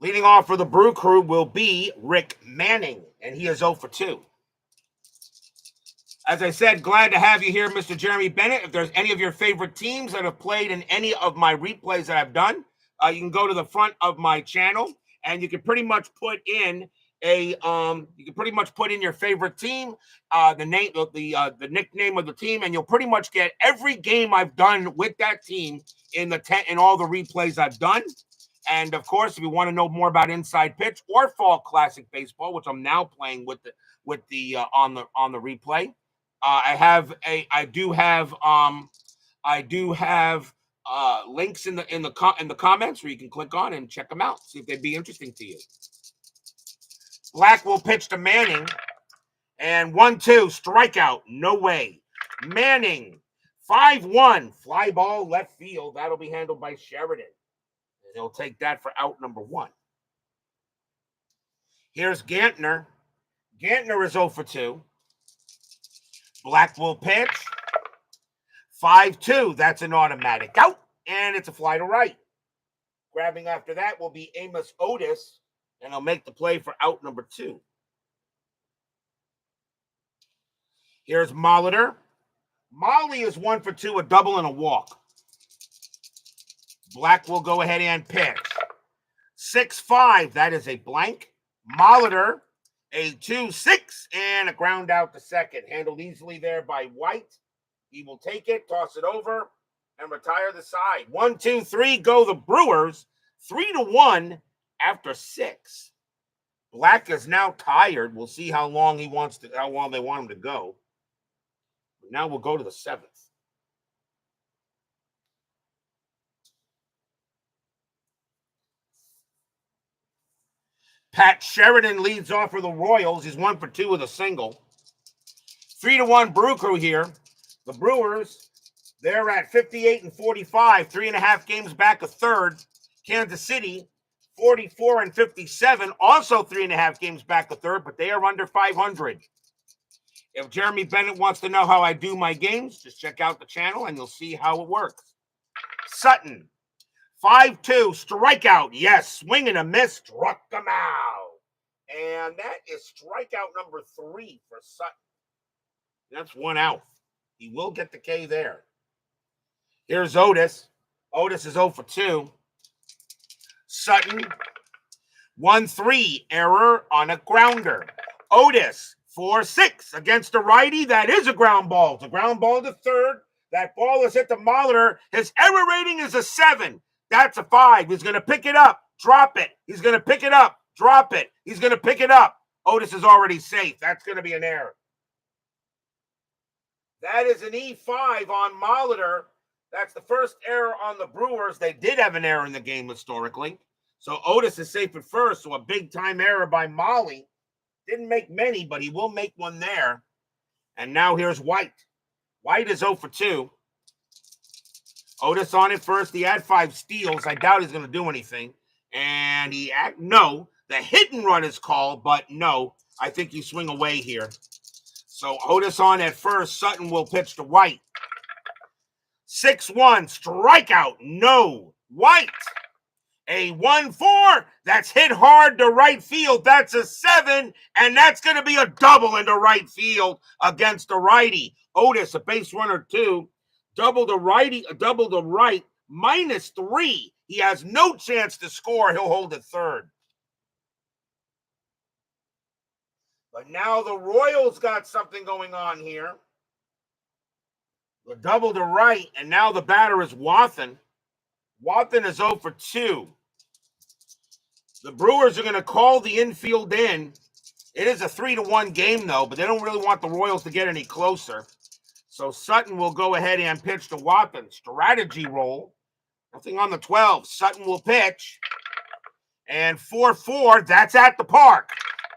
Speaker 1: Leading off for the Brew Crew will be Rick Manning, and he is 0 for 2. As I said, glad to have you here, Mr. Jeremy Bennett. If there's any of your favorite teams that have played in any of my replays that I've done, you can go to the front of my channel, and you can pretty much put in your favorite team, the nickname of the team, and you'll pretty much get every game I've done with that team in all the replays I've done. And of course, if you want to know more about Inside Pitch or Fall Classic Baseball, which I'm now playing with the on the replay, I do have links in the comments where you can click on and check them out, see if they'd be interesting to you. Black will pitch to Manning, and 1-2, strikeout, no way. Manning, 5-1, fly ball left field. That'll be handled by Sheridan. And he'll take that for out number 1. Here's Gantner. Gantner is 0 for 2. Black will pitch. 5-2. That's an automatic out. And it's a fly to right. Grabbing after that will be Amos Otis. And he'll make the play for out number 2. Here's Molitor. Molly is 1 for 2, a double and a walk. Black will go ahead and pitch. 6-5. That is a blank. Molitor, a 2-6, and a ground out to second. Handled easily there by White. He will take it, toss it over, and retire the side. 1, 2, 3, go the Brewers. 3-1 after 6. Black is now tired. We'll see how long they want him to go. But now we'll go to the 7th. Pat Sheridan leads off for the Royals. He's 1 for 2 with a single. 3-1 Brew Crew here. The Brewers, they're at 58-45, 3.5 games back of third. Kansas City, 44-57, also 3.5 games back of third, but they are under 500. If Jeremy Bennett wants to know how I do my games, just check out the channel and you'll see how it works. Sutton, 5-2, strikeout. Yes, swing and a miss, struck him out. And that is strikeout number 3 for Sutton. That's 1 out. He will get the K there. Here's Otis. Otis is 0 for 2. Sutton, 1-3, error on a grounder. Otis, 4-6 against the righty. That is a ground ball. It's a ground ball to third. That ball is hit the Molitor. His error rating is a 7. That's a 5. He's going to pick it up, drop it. He's going to pick it up, drop it. He's going to pick it up. Otis is already safe. That's going to be an error. That is an E5 on Molitor. That's the first error on the Brewers. They did have an error in the game historically. So Otis is safe at first. So a big-time error by Molly. Didn't make many, but he will make one there. And now here's White. White is 0 for 2. Otis on it first. He had 5 steals. I doubt he's going to do anything. And no. The hit and run is called, but no. I think you swing away here. So Otis on at first. Sutton will pitch to White. 6-1. Strikeout. No. White. A 1-4. That's hit hard to right field. That's a 7. And that's going to be a double into right field against the righty. Otis, a base runner 2. Double to righty, double to right. -3. He has no chance to score. He'll hold it third. But now the Royals got something going on here. The double to right, and now the batter is Wathan. Wathan is 0 for 2. The Brewers are going to call the infield in. It is a 3-1 game, though, but they don't really want the Royals to get any closer. So Sutton will go ahead and pitch to Wathan. Strategy roll. Nothing on the 12. Sutton will pitch. And 4-4, that's at the park.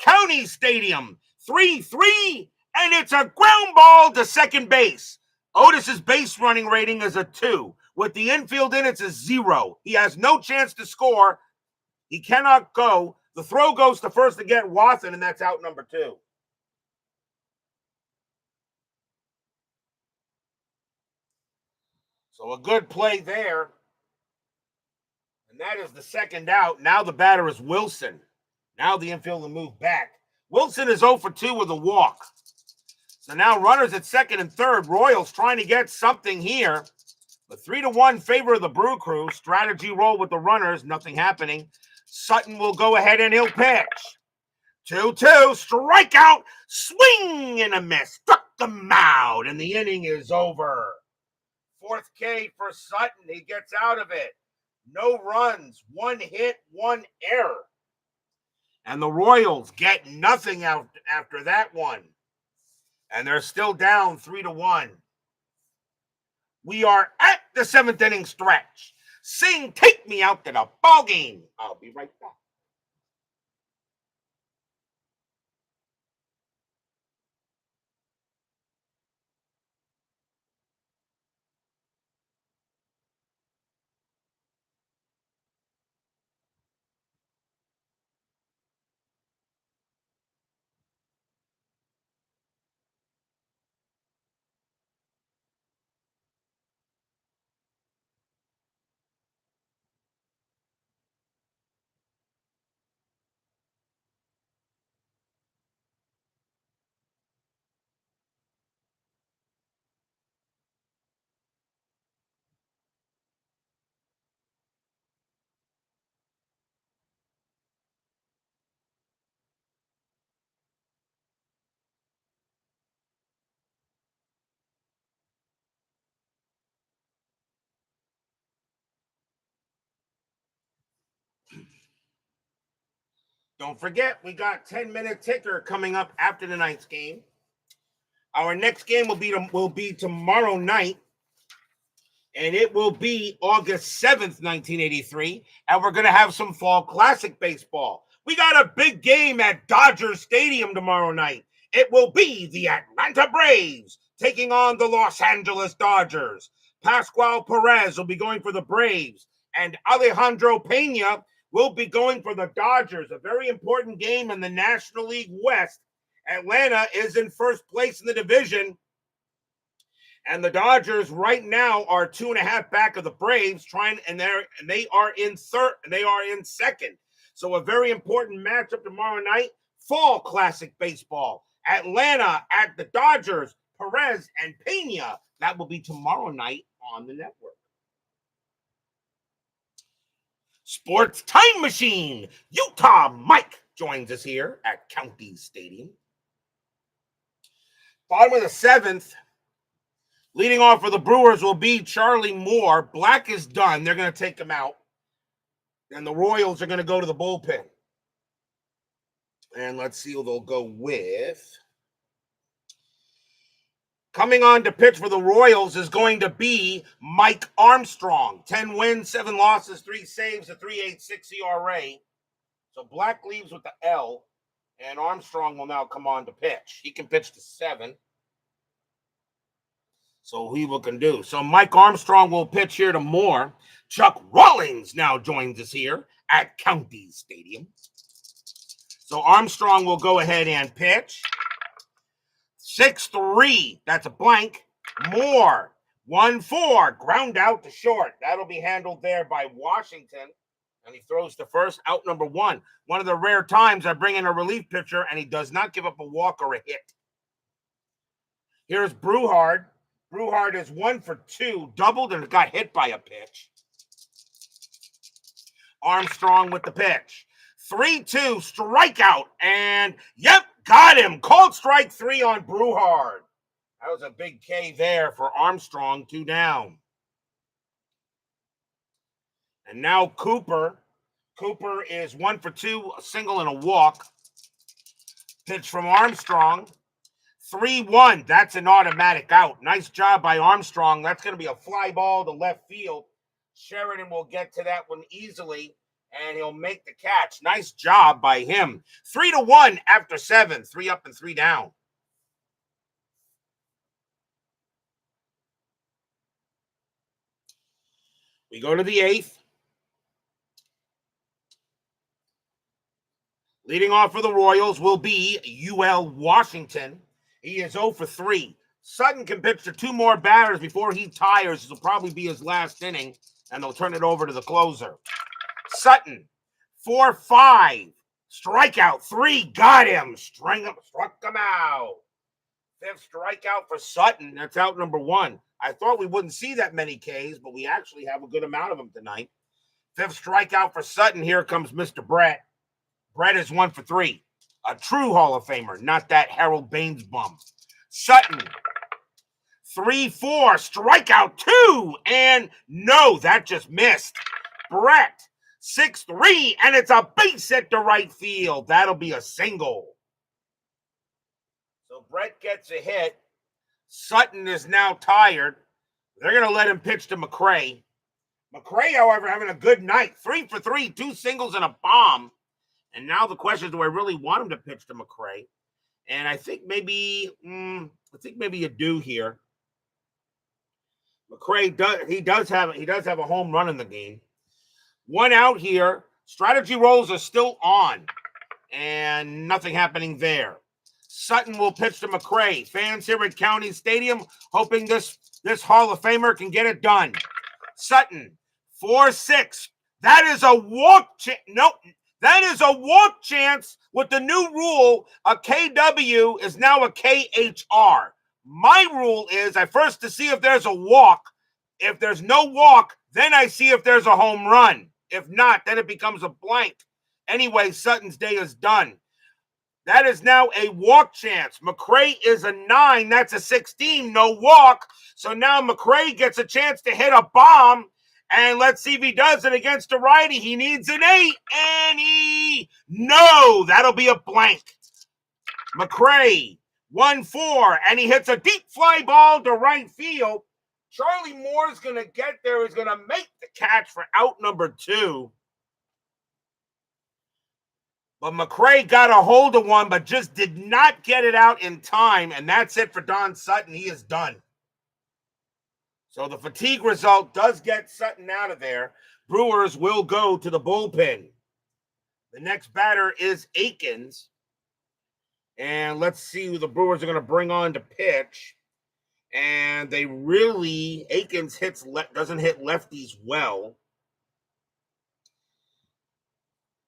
Speaker 1: County Stadium, 3-3, and it's a ground ball to second base. Otis's base running rating is a 2. With the infield in, it's a 0. He has no chance to score. He cannot go. The throw goes to first to get Watson, and that's out number 2. So a good play there. And that is the second out. Now the batter is Wilson. Now the infield will move back. Wilson is 0 for 2 with a walk. So now runners at second and third. Royals trying to get something here. The 3-1 favor of the Brew Crew. Strategy roll with the runners. Nothing happening. Sutton will go ahead and he'll pitch. 2-2. Strikeout. Swing and a miss. Struck them out. And the inning is over. 4th K for Sutton. He gets out of it. No runs. 1 hit, 1 error. And the Royals get nothing out after that one. And they're still down 3-1. We are at the 7th inning stretch. Sing, take me out to the ball game. I'll be right back. Don't forget, we got 10-minute ticker coming up after tonight's game. Our next game will be tomorrow night, and it will be August 7th, 1983, and we're going to have some Fall Classic baseball. We got a big game at Dodger Stadium tomorrow night. It will be the Atlanta Braves taking on the Los Angeles Dodgers. Pascual Perez will be going for the Braves, and Alejandro Pena will be going for the Dodgers. A very important game in the National League West. Atlanta is in first place in the division. And the Dodgers right now are 2.5 back of the Braves, and they are in third, and they are in second. So a very important matchup tomorrow night. Fall Classic baseball. Atlanta at the Dodgers, Perez and Pena. That will be tomorrow night on the network. Sports Time Machine. Utah Mike joins us here at County Stadium. Bottom of the seventh, leading off for the Brewers will be Charlie Moore. Black is done. They're going to take him out. And the Royals are going to go to the bullpen. And let's see who they'll go with. Coming on to pitch for the Royals is going to be Mike Armstrong. 10 wins, 7 losses, 3 saves, a 3.86 ERA. So Black leaves with the L, and Armstrong will now come on to pitch. He can pitch to 7. So he can do. So Mike Armstrong will pitch here to Moore. Chuck Rawlings now joins us here at County Stadium. So Armstrong will go ahead and pitch. 6-3. That's a blank. Moore. 1-4. Ground out to short. That'll be handled there by Washington. And he throws to first, out number 1. One of the rare times I bring in a relief pitcher and he does not give up a walk or a hit. Here's Brewhard. Brewhard is 1 for 2, doubled and got hit by a pitch. Armstrong with the pitch. 3-2, strikeout, and yep, got him. Called strike 3 on Brewhard. That was a big K there for Armstrong, 2 down. And now Cooper. Cooper is 1 for 2, a single and a walk. Pitch from Armstrong. 3-1. That's an automatic out. Nice job by Armstrong. That's going to be a fly ball to left field. Sheridan will get to that one easily, and he'll make the catch. Nice job by him. 3-1 after 7. 3 up and 3 down. We go to the 8th. Leading off for the Royals will be UL Washington. He is 0 for 3. Sutton can pitch to 2 more batters before he tires. This will probably be his last inning, and they'll turn it over to the closer. Sutton, 4-5. Strikeout, 3. Got him. Struck him out. 5th strikeout for Sutton. That's out number 1. I thought we wouldn't see that many Ks, but we actually have a good amount of them tonight. 5th strikeout for Sutton. Here comes Mr. Brett. Brett is 1 for 3. A true Hall of Famer, not that Harold Baines bum. Sutton, 3-4, strikeout 2, and no, that just missed. Brett, 6-3, and it's a base hit to right field. That'll be a single. So Brett gets a hit. Sutton is now tired. They're going to let him pitch to McRae. McRae, however, having a good night. 3 for 3, 2 singles and a bomb. And now the question is, do I really want him to pitch to McRae? And I think maybe you do here. McRae does have a home run in the game. 1 out here. Strategy rolls are still on, and nothing happening there. Sutton will pitch to McRae. Fans here at County Stadium hoping this Hall of Famer can get it done. Sutton, 4-6. That is a walk. Nope. That is a walk chance with the new rule. A KW is now a KHR. My rule is I first to see if there's a walk. If there's no walk, then I see if there's a home run. If not, then it becomes a blank. Anyway, Sutton's day is done. That is now a walk chance. McRae is a 9. That's a 16. No walk. So now McRae gets a chance to hit a bomb. And let's see if he does it against a righty. He needs an 8. And no, that'll be a blank. McRae, 1-4. And he hits a deep fly ball to right field. Charlie Moore's going to get there. He's going to make the catch for out number 2. But McRae got a hold of one, but just did not get it out in time. And that's it for Don Sutton. He is done. So the fatigue result does get Sutton out of there. Brewers will go to the bullpen. The next batter is Akins. And let's see who the Brewers are going to bring on to pitch. And Akins doesn't hit lefties well.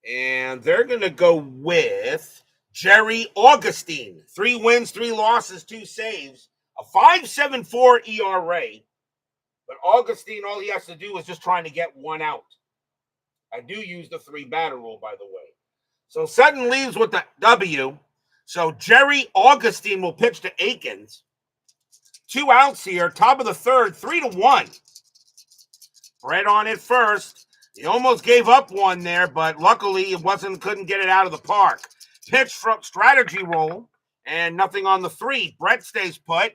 Speaker 1: And they're going to go with Jerry Augustine. 3 wins, 3 losses, 2 saves. A 5.74 ERA. But Augustine, all he has to do is just trying to get 1 out. I do use the 3-batter rule, by the way. So Sutton leaves with the W. So Jerry Augustine will pitch to Akins. 2 outs here, top of the third, 3-1. Brett on it first. He almost gave up one there, but luckily it couldn't get it out of the park. Pitch from strategy roll, and nothing on the 3. Brett stays put.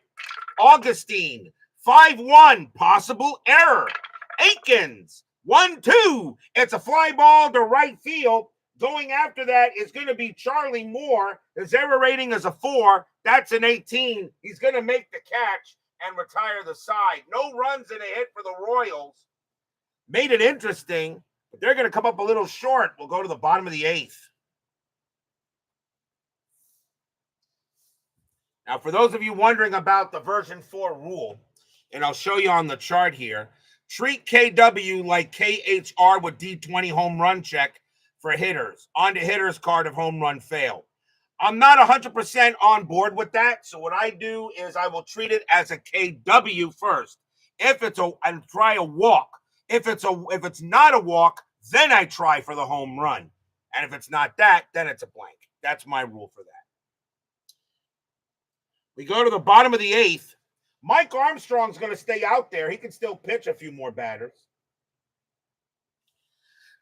Speaker 1: Augustine, 5-1, possible error. Akins, 1-2. It's a fly ball to right field. Going after that is going to be Charlie Moore. His error rating is a 4. That's an 18. He's going to make the catch and retire the side. No runs and a hit for the Royals. Made it interesting, but they're going to come up a little short. We'll go to the bottom of the 8th. Now, for those of you wondering about the version 4 rule, and I'll show you on the chart here, treat KW like KHR with D20 home run check for hitters. On to hitter's card if home run fail. I'm not 100% on board with that, so what I do is I will treat it as a KW first. And try a walk. If it's not a walk, then I try for the home run. And if it's not that, then it's a blank. That's my rule for that. We go to the bottom of the 8th. Mike Armstrong's going to stay out there. He can still pitch a few more batters.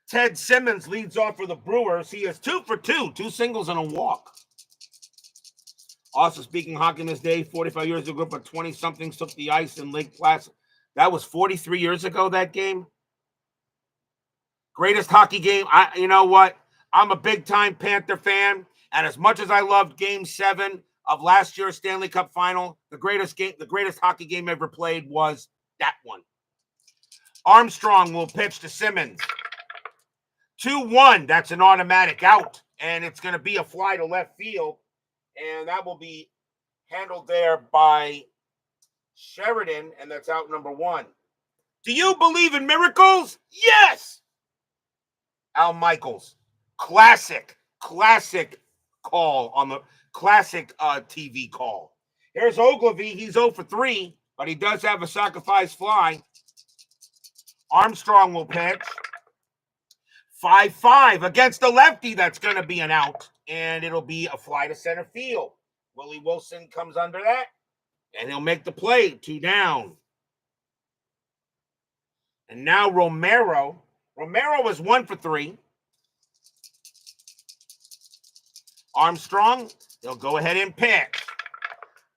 Speaker 1: Ted Simmons leads off for the Brewers. He is 2 for 2, 2 singles and a walk. Also speaking hockey in this day, 45 years ago, a group of 20-somethings took the ice in Lake Placid. That was 43 years ago, that game. Greatest hockey game. You know what? I'm a big-time Panther fan, and as much as I loved Game 7 of last year's Stanley Cup Final, the greatest hockey game ever played was that one. Armstrong will pitch to Simmons. 2-1. That's an automatic out, and it's going to be a fly to left field, and that will be handled there by Sheridan, and that's out number 1. Do you believe in miracles? Yes! Al Michaels. Classic call on the classic TV call. Here's Ogilvy. He's 0 for 3, but he does have a sacrifice fly. Armstrong will pitch. 5-5 against the lefty. That's going to be an out, and it'll be a fly to center field. Willie Wilson comes under that, and he'll make the play. 2 down. And now Romero. Romero was 1 for 3. Armstrong, he'll go ahead and pitch.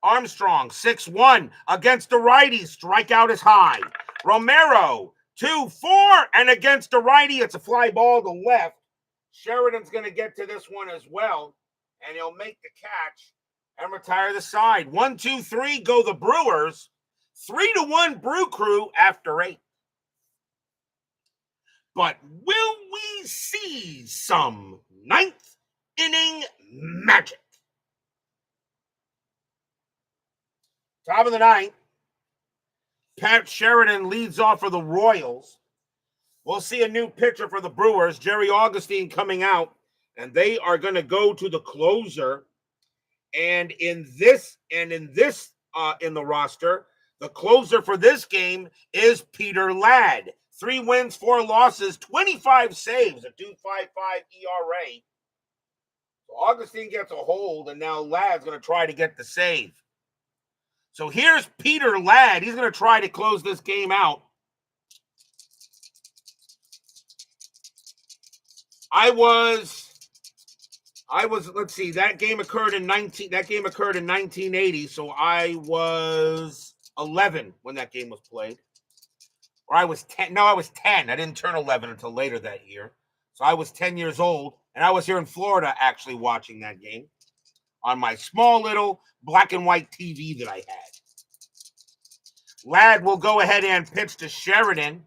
Speaker 1: Armstrong, 6-1 against the righty. Strikeout is high. Romero, 2-4, and against the righty, it's a fly ball to left. Sheridan's going to get to this one as well, and he'll make the catch and retire the side. 1-2-3 go the Brewers. 3-1 Brew Crew after 8. But will we see some 9th inning magic? Top of the 9th. Pat Sheridan leads off for the Royals. We'll see a new pitcher for the Brewers, Jerry Augustine, coming out, and they are going to go to the closer. And in the roster, the closer for this game is Peter Ladd. 3 wins, 4 losses, 25 saves, a 2.55 ERA. So Augustine gets a hold, and now Ladd's going to try to get the save. So here's Peter Ladd. He's going to try to close this game out. Let's see, that game occurred in 1980, so I was 11 when that game was played. Or I was 10. No, I was 10. I didn't turn 11 until later that year. So I was 10 years old, and I was here in Florida actually watching that game on my small little black and white TV that I had. Ladd will go ahead and pitch to Sheridan.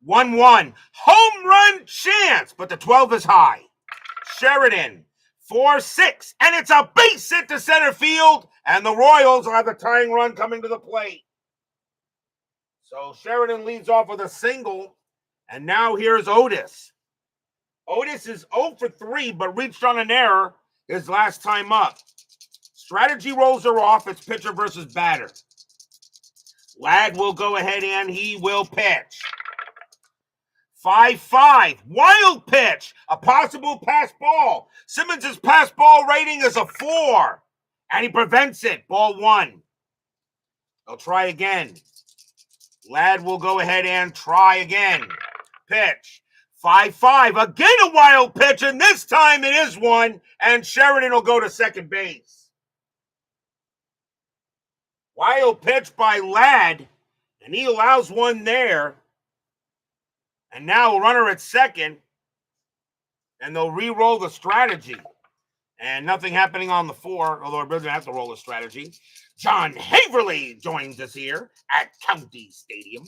Speaker 1: 1-1. Home run chance, but the 12 is high. Sheridan, 4-6, and it's a base hit to center field, and the Royals will have the tying run coming to the plate. So Sheridan leads off with a single, and now here's Otis. Otis is 0 for 3, but reached on an error his last time up. Strategy rolls are off. It's pitcher versus batter. Ladd will go ahead and he will pitch. 5-5. Wild pitch. A possible pass ball. Simmons' pass ball rating is a 4. And he prevents it. Ball 1. They'll try again. Ladd will go ahead and try again. Pitch. 5-5. Again a wild pitch, and this time it is 1. And Sheridan will go to second base. Wild pitch by Ladd. And he allows 1 there. And now a runner at second. And they'll re-roll the strategy. And nothing happening on the 4, although we're going to have to roll the strategy. John Haverly joins us here at County Stadium.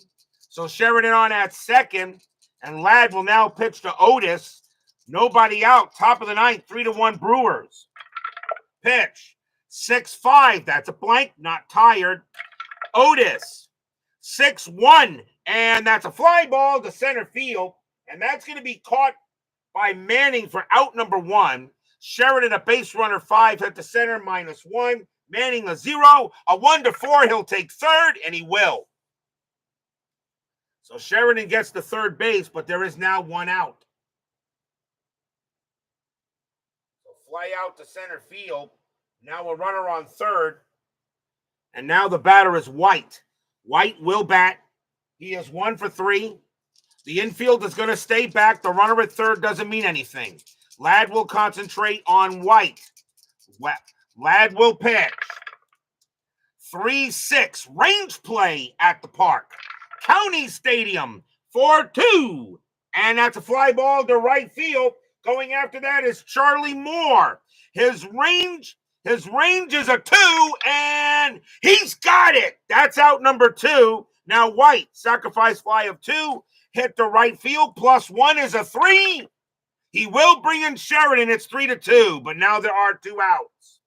Speaker 1: So Sheridan on at second. And Ladd will now pitch to Otis. Nobody out. Top of the 9th, 3-1 Brewers. Pitch. 6-5. That's a blank. Not tired. Otis. 6-1. And that's a fly ball to center field. And that's going to be caught by Manning for out number 1. Sheridan, a base runner, 5, hit to center, -1. Manning, a 0. A 1-4, he'll take third, and he will. So Sheridan gets the third base, but there is now 1 out. So fly out to center field. Now a runner on third. And now the batter is White. White will bat. He is 1 for 3. The infield is going to stay back. The runner at third doesn't mean anything. Ladd will concentrate on White. Ladd will pitch. 3-6. Range play at the park. County Stadium. 4-2. And that's a fly ball to right field. Going after that is Charlie Moore. His range is a 2, and he's got it. That's out number 2. Now White, sacrifice fly of 2, hit the right field, +1 is a 3. He will bring in Sheridan. It's 3-2, but now there are 2 outs.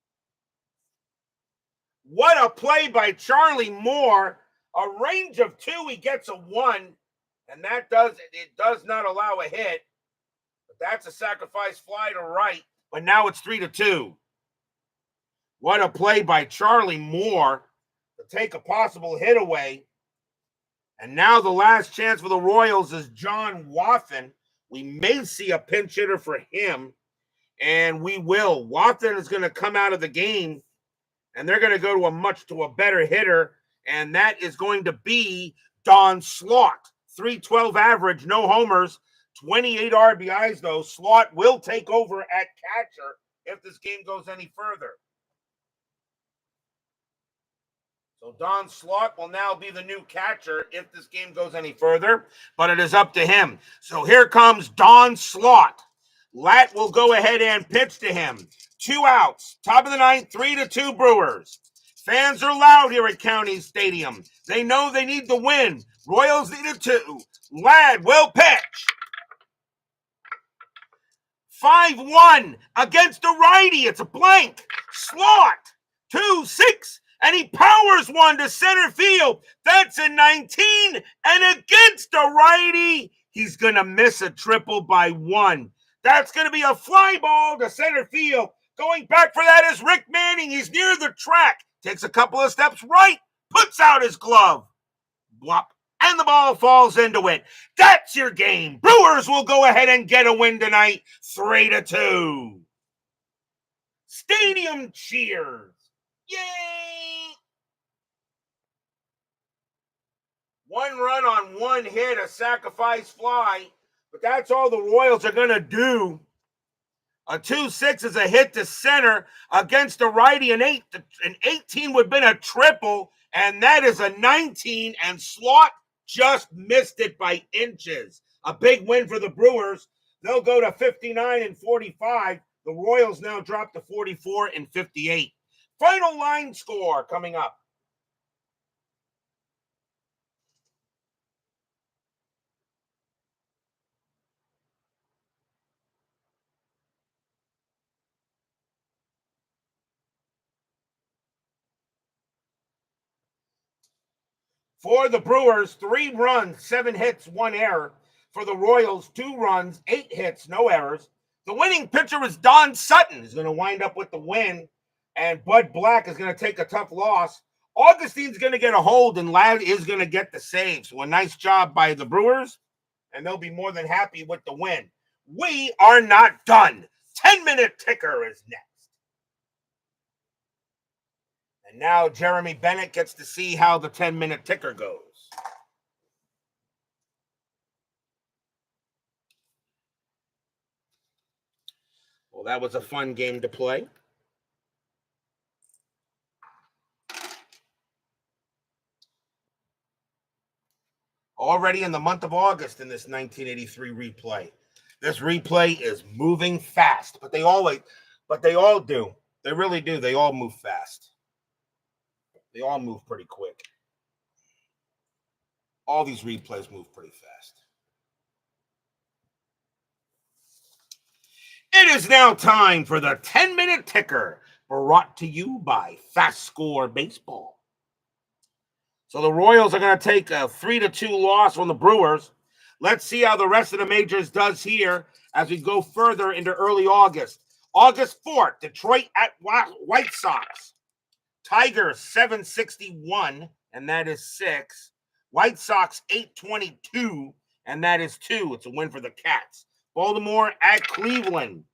Speaker 1: What a play by Charlie Moore. A range of 2, he gets a 1, and it does not allow a hit. But that's a sacrifice fly to right, but now it's 3-2. What a play by Charlie Moore to take a possible hit away. And now the last chance for the Royals is John Wathan. We may see a pinch hitter for him, and we will. Wathan is going to come out of the game, and they're going to go to a better hitter, and that is going to be Don Slaught. 312 average, no homers, 28 RBIs, though. Slaught will take over at catcher if this game goes any further. So Don Slaught will now be the new catcher if this game goes any further, but it is up to him. So here comes Don Slaught. Latt will go ahead and pitch to him. 2 outs. Top of the 9th, 3-2 Brewers. Fans are loud here at County Stadium. They know they need the win. Royals need a 2. Ladd will pitch. 5-1 against a righty. It's a blank. Slaught. 2-6. And he powers 1 to center field. That's a 19. And against a righty, he's going to miss a triple by 1. That's going to be a fly ball to center field. Going back for that is Rick Manning. He's near the track. Takes a couple of steps right. Puts out his glove. Blop. And the ball falls into it. That's your game. Brewers will go ahead and get a win tonight. 3-2. Stadium cheers. Yay! 1 run on 1 hit, a sacrifice fly. But that's all the Royals are going to do. A 2-6 is a hit to center against a righty. An 18 would have been a triple, and that is a 19, and Slaught just missed it by inches. A big win for the Brewers. They'll go to 59-45. The Royals now drop to 44-58. Final line score coming up. For the Brewers, 3 runs, 7 hits, 1 error. For the Royals, 2 runs, 8 hits, no errors. The winning pitcher is Don Sutton. He's going to wind up with the win. And Bud Black is going to take a tough loss. Augustine's going to get a hold, and Ladd is going to get the save. So a nice job by the Brewers. and they'll be more than happy with the win. We are not done. 10-minute ticker is next. And now Jeremy Bennett gets to see how the 10-minute ticker goes. Well, that was a fun game to play. Already in the month of August in this 1983 replay. This replay is moving fast, but they all do. They really do. They all move fast. They all move pretty quick. All these replays move pretty fast. It is now time for the 10-minute ticker, brought to you by FastScore Baseball. So the Royals are going to take a 3-2 loss on the Brewers. Let's see how the rest of the majors does here as we go further into early August. August 4th, Detroit at White Sox. Tigers 761, and that is 6. White Sox 822, and that is 2. It's a win for the Cats. Baltimore at Cleveland.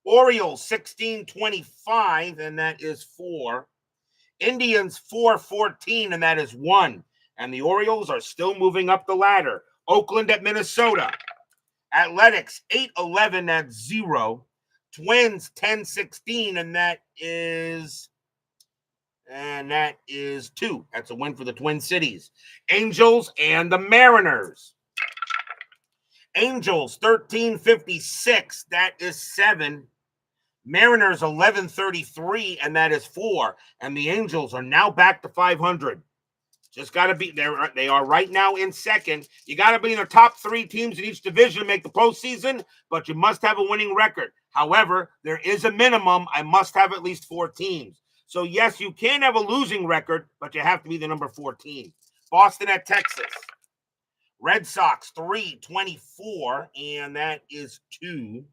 Speaker 1: Orioles 1625, and that is 4. Indians 414, and that is 1. And the Orioles are still moving up the ladder. Oakland at Minnesota. Athletics 811 at 0. Twins 1016, and that is 2. That's a win for the Twin Cities. Angels and the Mariners. Angels 1356, that is 7. Mariners 1133, and that is 4. And the Angels are now back to 500. Just got to be there. They are right now in second. You got to be in the top 3 teams in each division to make the postseason, but you must have a winning record. However, there is a minimum. I must have at least 4 teams. So, yes, you can have a losing record, but you have to be the number 4 team. Boston at Texas. Red Sox 324, and that is 2.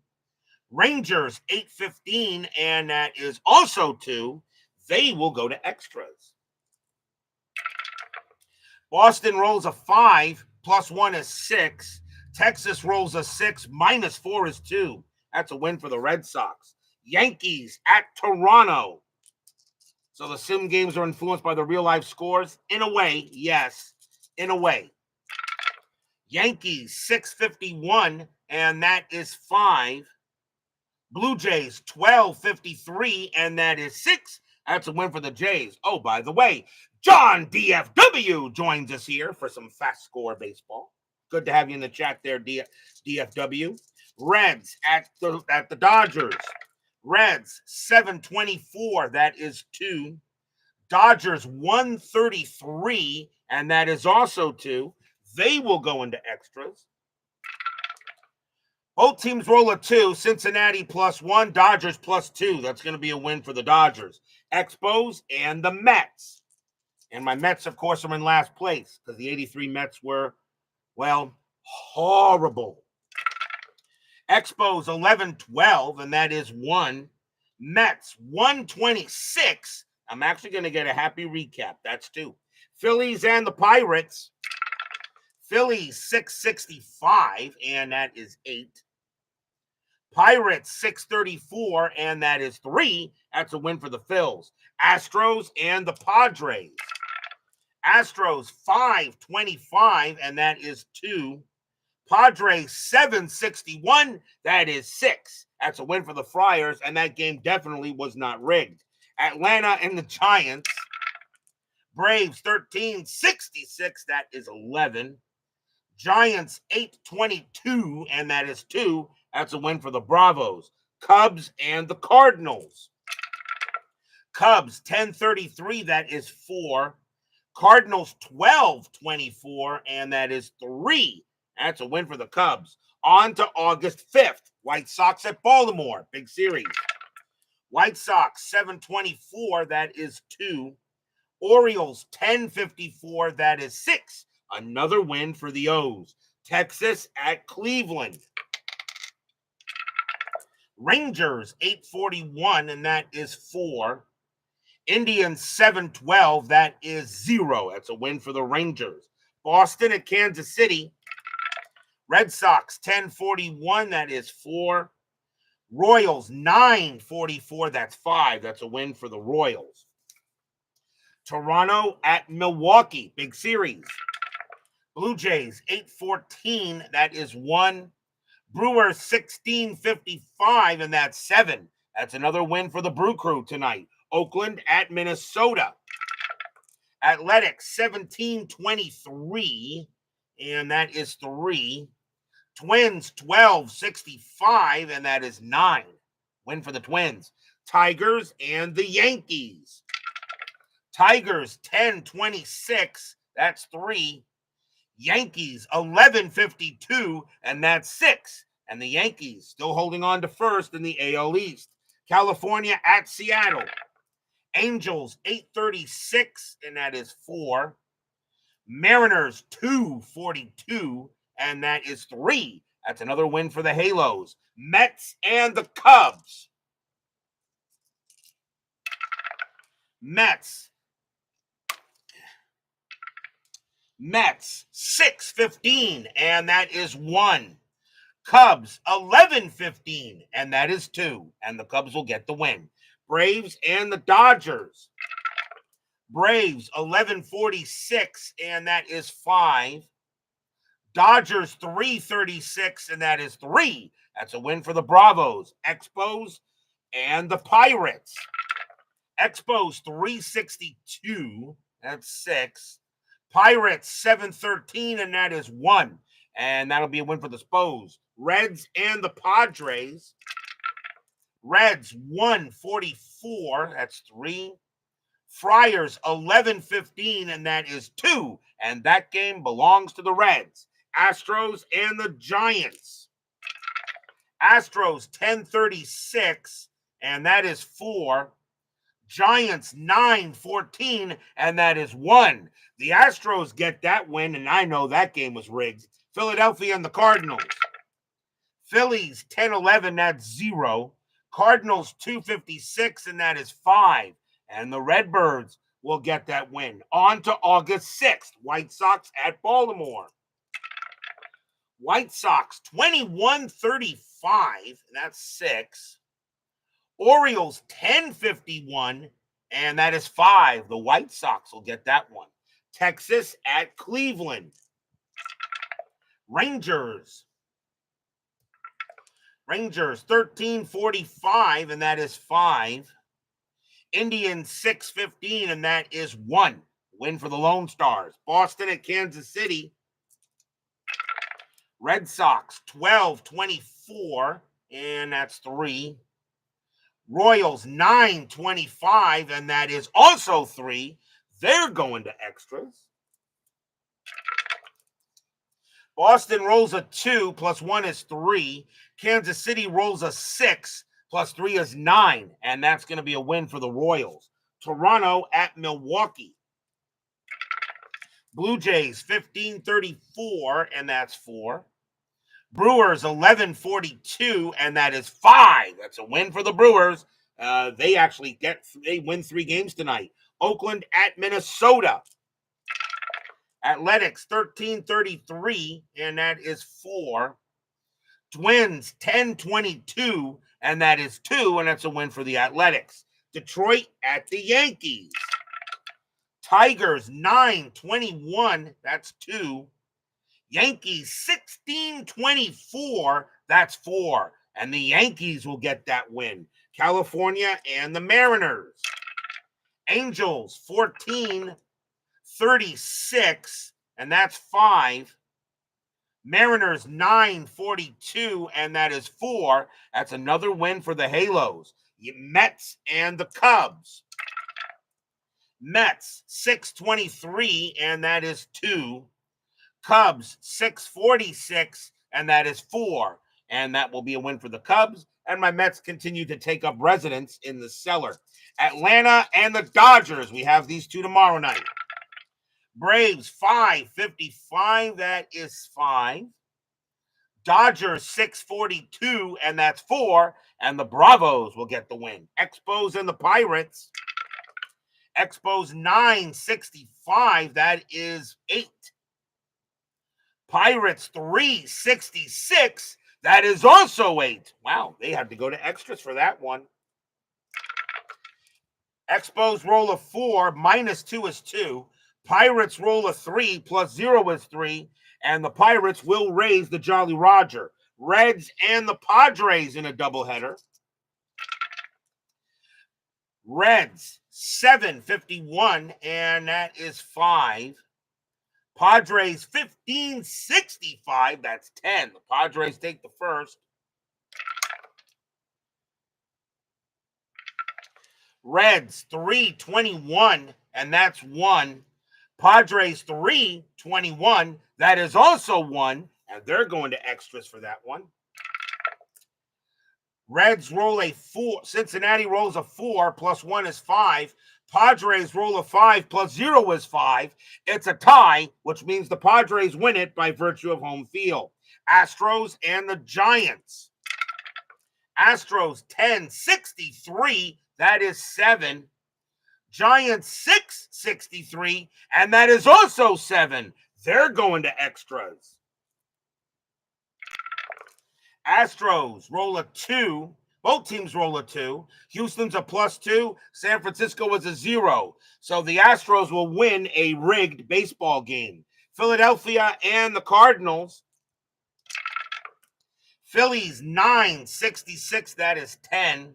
Speaker 1: Rangers 815, and that is also 2. They will go to extras. Boston rolls a 5, plus 1 is 6. Texas rolls a 6, minus 4 is 2. That's a win for the Red Sox. Yankees at Toronto. So the sim games are influenced by the real-life scores? In a way, yes. In a way. Yankees 651, and that is 5. Blue Jays 1253, and that is 6. That's a win for the Jays. Oh, by the way, John DFW joins us here for some Fast Score Baseball. Good to have you in the chat there, DFW. Reds at the Dodgers. Reds 724, that is 2. Dodgers 133, and that is also 2. They will go into extras. Both teams roll a 2. Cincinnati plus 1, Dodgers plus 2. That's going to be a win for the Dodgers. Expos and the Mets. And my Mets, of course, are in last place because the 83 Mets were, well, horrible. Expos 11-12, and that is 1. Mets 126. I'm actually going to get a happy recap. That's 2. Phillies and the Pirates. Phillies 665, and that is 8. Pirates 634, and that is 3. That's a win for the Phils. Astros and the Padres. Astros 525, and that is 2. Padres 761, that is 6. That's a win for the Friars, and that game definitely was not rigged. Atlanta and the Giants. Braves 1366, that is 11. Giants 822, and that is 2. That's a win for the Bravos. Cubs and the Cardinals. Cubs 1033, that is 4. Cardinals 1224, and that is 3. That's a win for the Cubs. On to August 5th. White Sox at Baltimore. Big series. White Sox 724, that is 2. Orioles 1054, that is 6. Another win for the O's. Texas at Cleveland. Rangers 841, and that is 4. Indians 712, that is 0. That's a win for the Rangers. Boston at Kansas City. Red Sox 1041, that is 4. Royals 944, that's 5. That's a win for the Royals. Toronto at Milwaukee, big series. Blue Jays 814, that is 1. Brewers 1655, and that's 7. That's another win for the Brew Crew tonight. Oakland at Minnesota. Athletics 1723, and that is 3. Twins 1265, and that is 9. Win for the Twins. Tigers and the Yankees. Tigers 1026, that's 3. Yankees 1152, and that's 6. And the Yankees still holding on to first in the AL East. California at Seattle. Angels 836, and that is 4. Mariners 242, and that is 3. That's another win for the Halos. Mets and the Cubs. Mets 615, and that is 1. Cubs 1115, and that is 2. And the Cubs will get the win. Braves and the Dodgers. Braves 1146, and that is 5. Dodgers 336, and that is 3. That's a win for the Bravos. Expos and the Pirates. Expos 362, that's 6. Pirates 713, and that is 1. And that'll be a win for the Spos. Reds and the Padres. Reds 144, that's 3. Friars 1115, and that is 2. And that game belongs to the Reds. Astros and the Giants. Astros 1036, and that is 4. Giants 914, and that is 1. The Astros get that win, and I know that game was rigged. Philadelphia and the Cardinals. Phillies 1011, that's 0. Cardinals 256, and that is 5. And the Redbirds will get that win. On to August 6th. White Sox at Baltimore. White Sox 2135, that's 6. Orioles 1051, and that is 5. The White Sox will get that one. Texas at Cleveland. Rangers 1345, and that is 5. Indians 615, and that is 1. Win for the Lone Stars. Boston at Kansas City. Red Sox 1224, and that's 3. Royals 925, and that is also 3. They're going to extras. Boston rolls a 2, plus 1 is 3. Kansas City rolls a 6, plus 3 is 9. And that's going to be a win for the Royals. Toronto at Milwaukee. Blue Jays 1534, and that's 4. Brewers 1142, and that is 5. That's a win for the Brewers. They win 3 games tonight. Oakland at Minnesota. Athletics 1333, and that is 4. Twins 1022, and that is 2, and that's a win for the Athletics. Detroit at the Yankees. Tigers 921, that's 2. Yankees 1624, that's 4. And the Yankees will get that win. California and the Mariners. Angels 1436, and that's 5. Mariners 942, and that is 4. That's another win for the Halos. Mets and the Cubs. Mets 623, and that is 2. Cubs 646, and that is 4. And that will be a win for the Cubs. And my Mets continue to take up residence in the cellar. Atlanta and the Dodgers. We have these two tomorrow night. Braves 555, that is 5. Dodgers 642, and that's 4. And the Bravos will get the win. Expos and the Pirates. Expos 965, that is 8. Pirates 366. That is also 8. Wow, they had to go to extras for that one. Expos roll a 4, minus 2 is 2. Pirates roll a 3, plus 0 is 3. And the Pirates will raise the Jolly Roger. Reds and the Padres in a doubleheader. Reds 751, and that is 5. Padres 1565, that's 10. The Padres take the first. Reds 321, and that's 1. Padres 321, that is also 1, and they're going to extras for that one. Reds roll a 4. Cincinnati rolls a 4, plus 1 is 5. Padres roll a 5, plus 0 is 5. It's a tie, which means the Padres win it by virtue of home field. Astros and the Giants. Astros 1063, that is 7. Giants 663, and that is also 7. They're going to extras. Astros roll a 2. Both teams roll a 2. Houston's a plus 2. San Francisco is a 0. So the Astros will win a rigged baseball game. Philadelphia and the Cardinals. Phillies 966, that is 10.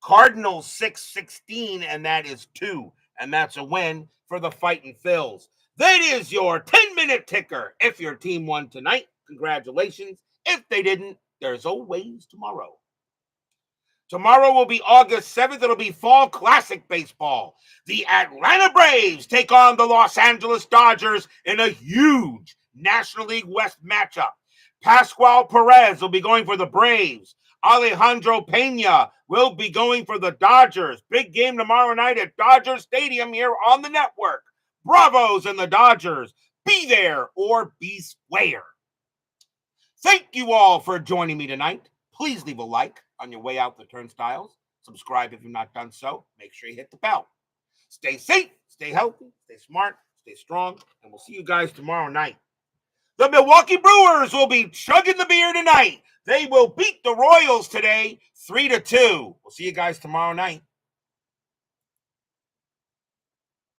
Speaker 1: Cardinals 616, and that is 2. And that's a win for the Fightin' Phils. That is your 10-minute ticker. If your team won tonight, congratulations. If they didn't, there's always tomorrow. Tomorrow will be August 7th. It'll be Fall Classic Baseball. The Atlanta Braves take on the Los Angeles Dodgers in a huge National League West matchup. Pascual Perez will be going for the Braves. Alejandro Pena will be going for the Dodgers. Big game tomorrow night at Dodger Stadium here on the network. Bravos and the Dodgers. Be there or be square. Thank you all for joining me tonight. Please leave a like on your way out the turnstiles. Subscribe if you've not done so. Make sure you hit the bell. Stay safe, stay healthy, stay smart, stay strong, and we'll see you guys tomorrow night. The Milwaukee Brewers will be chugging the beer tonight. They will beat the Royals today 3-2. We'll see you guys tomorrow night.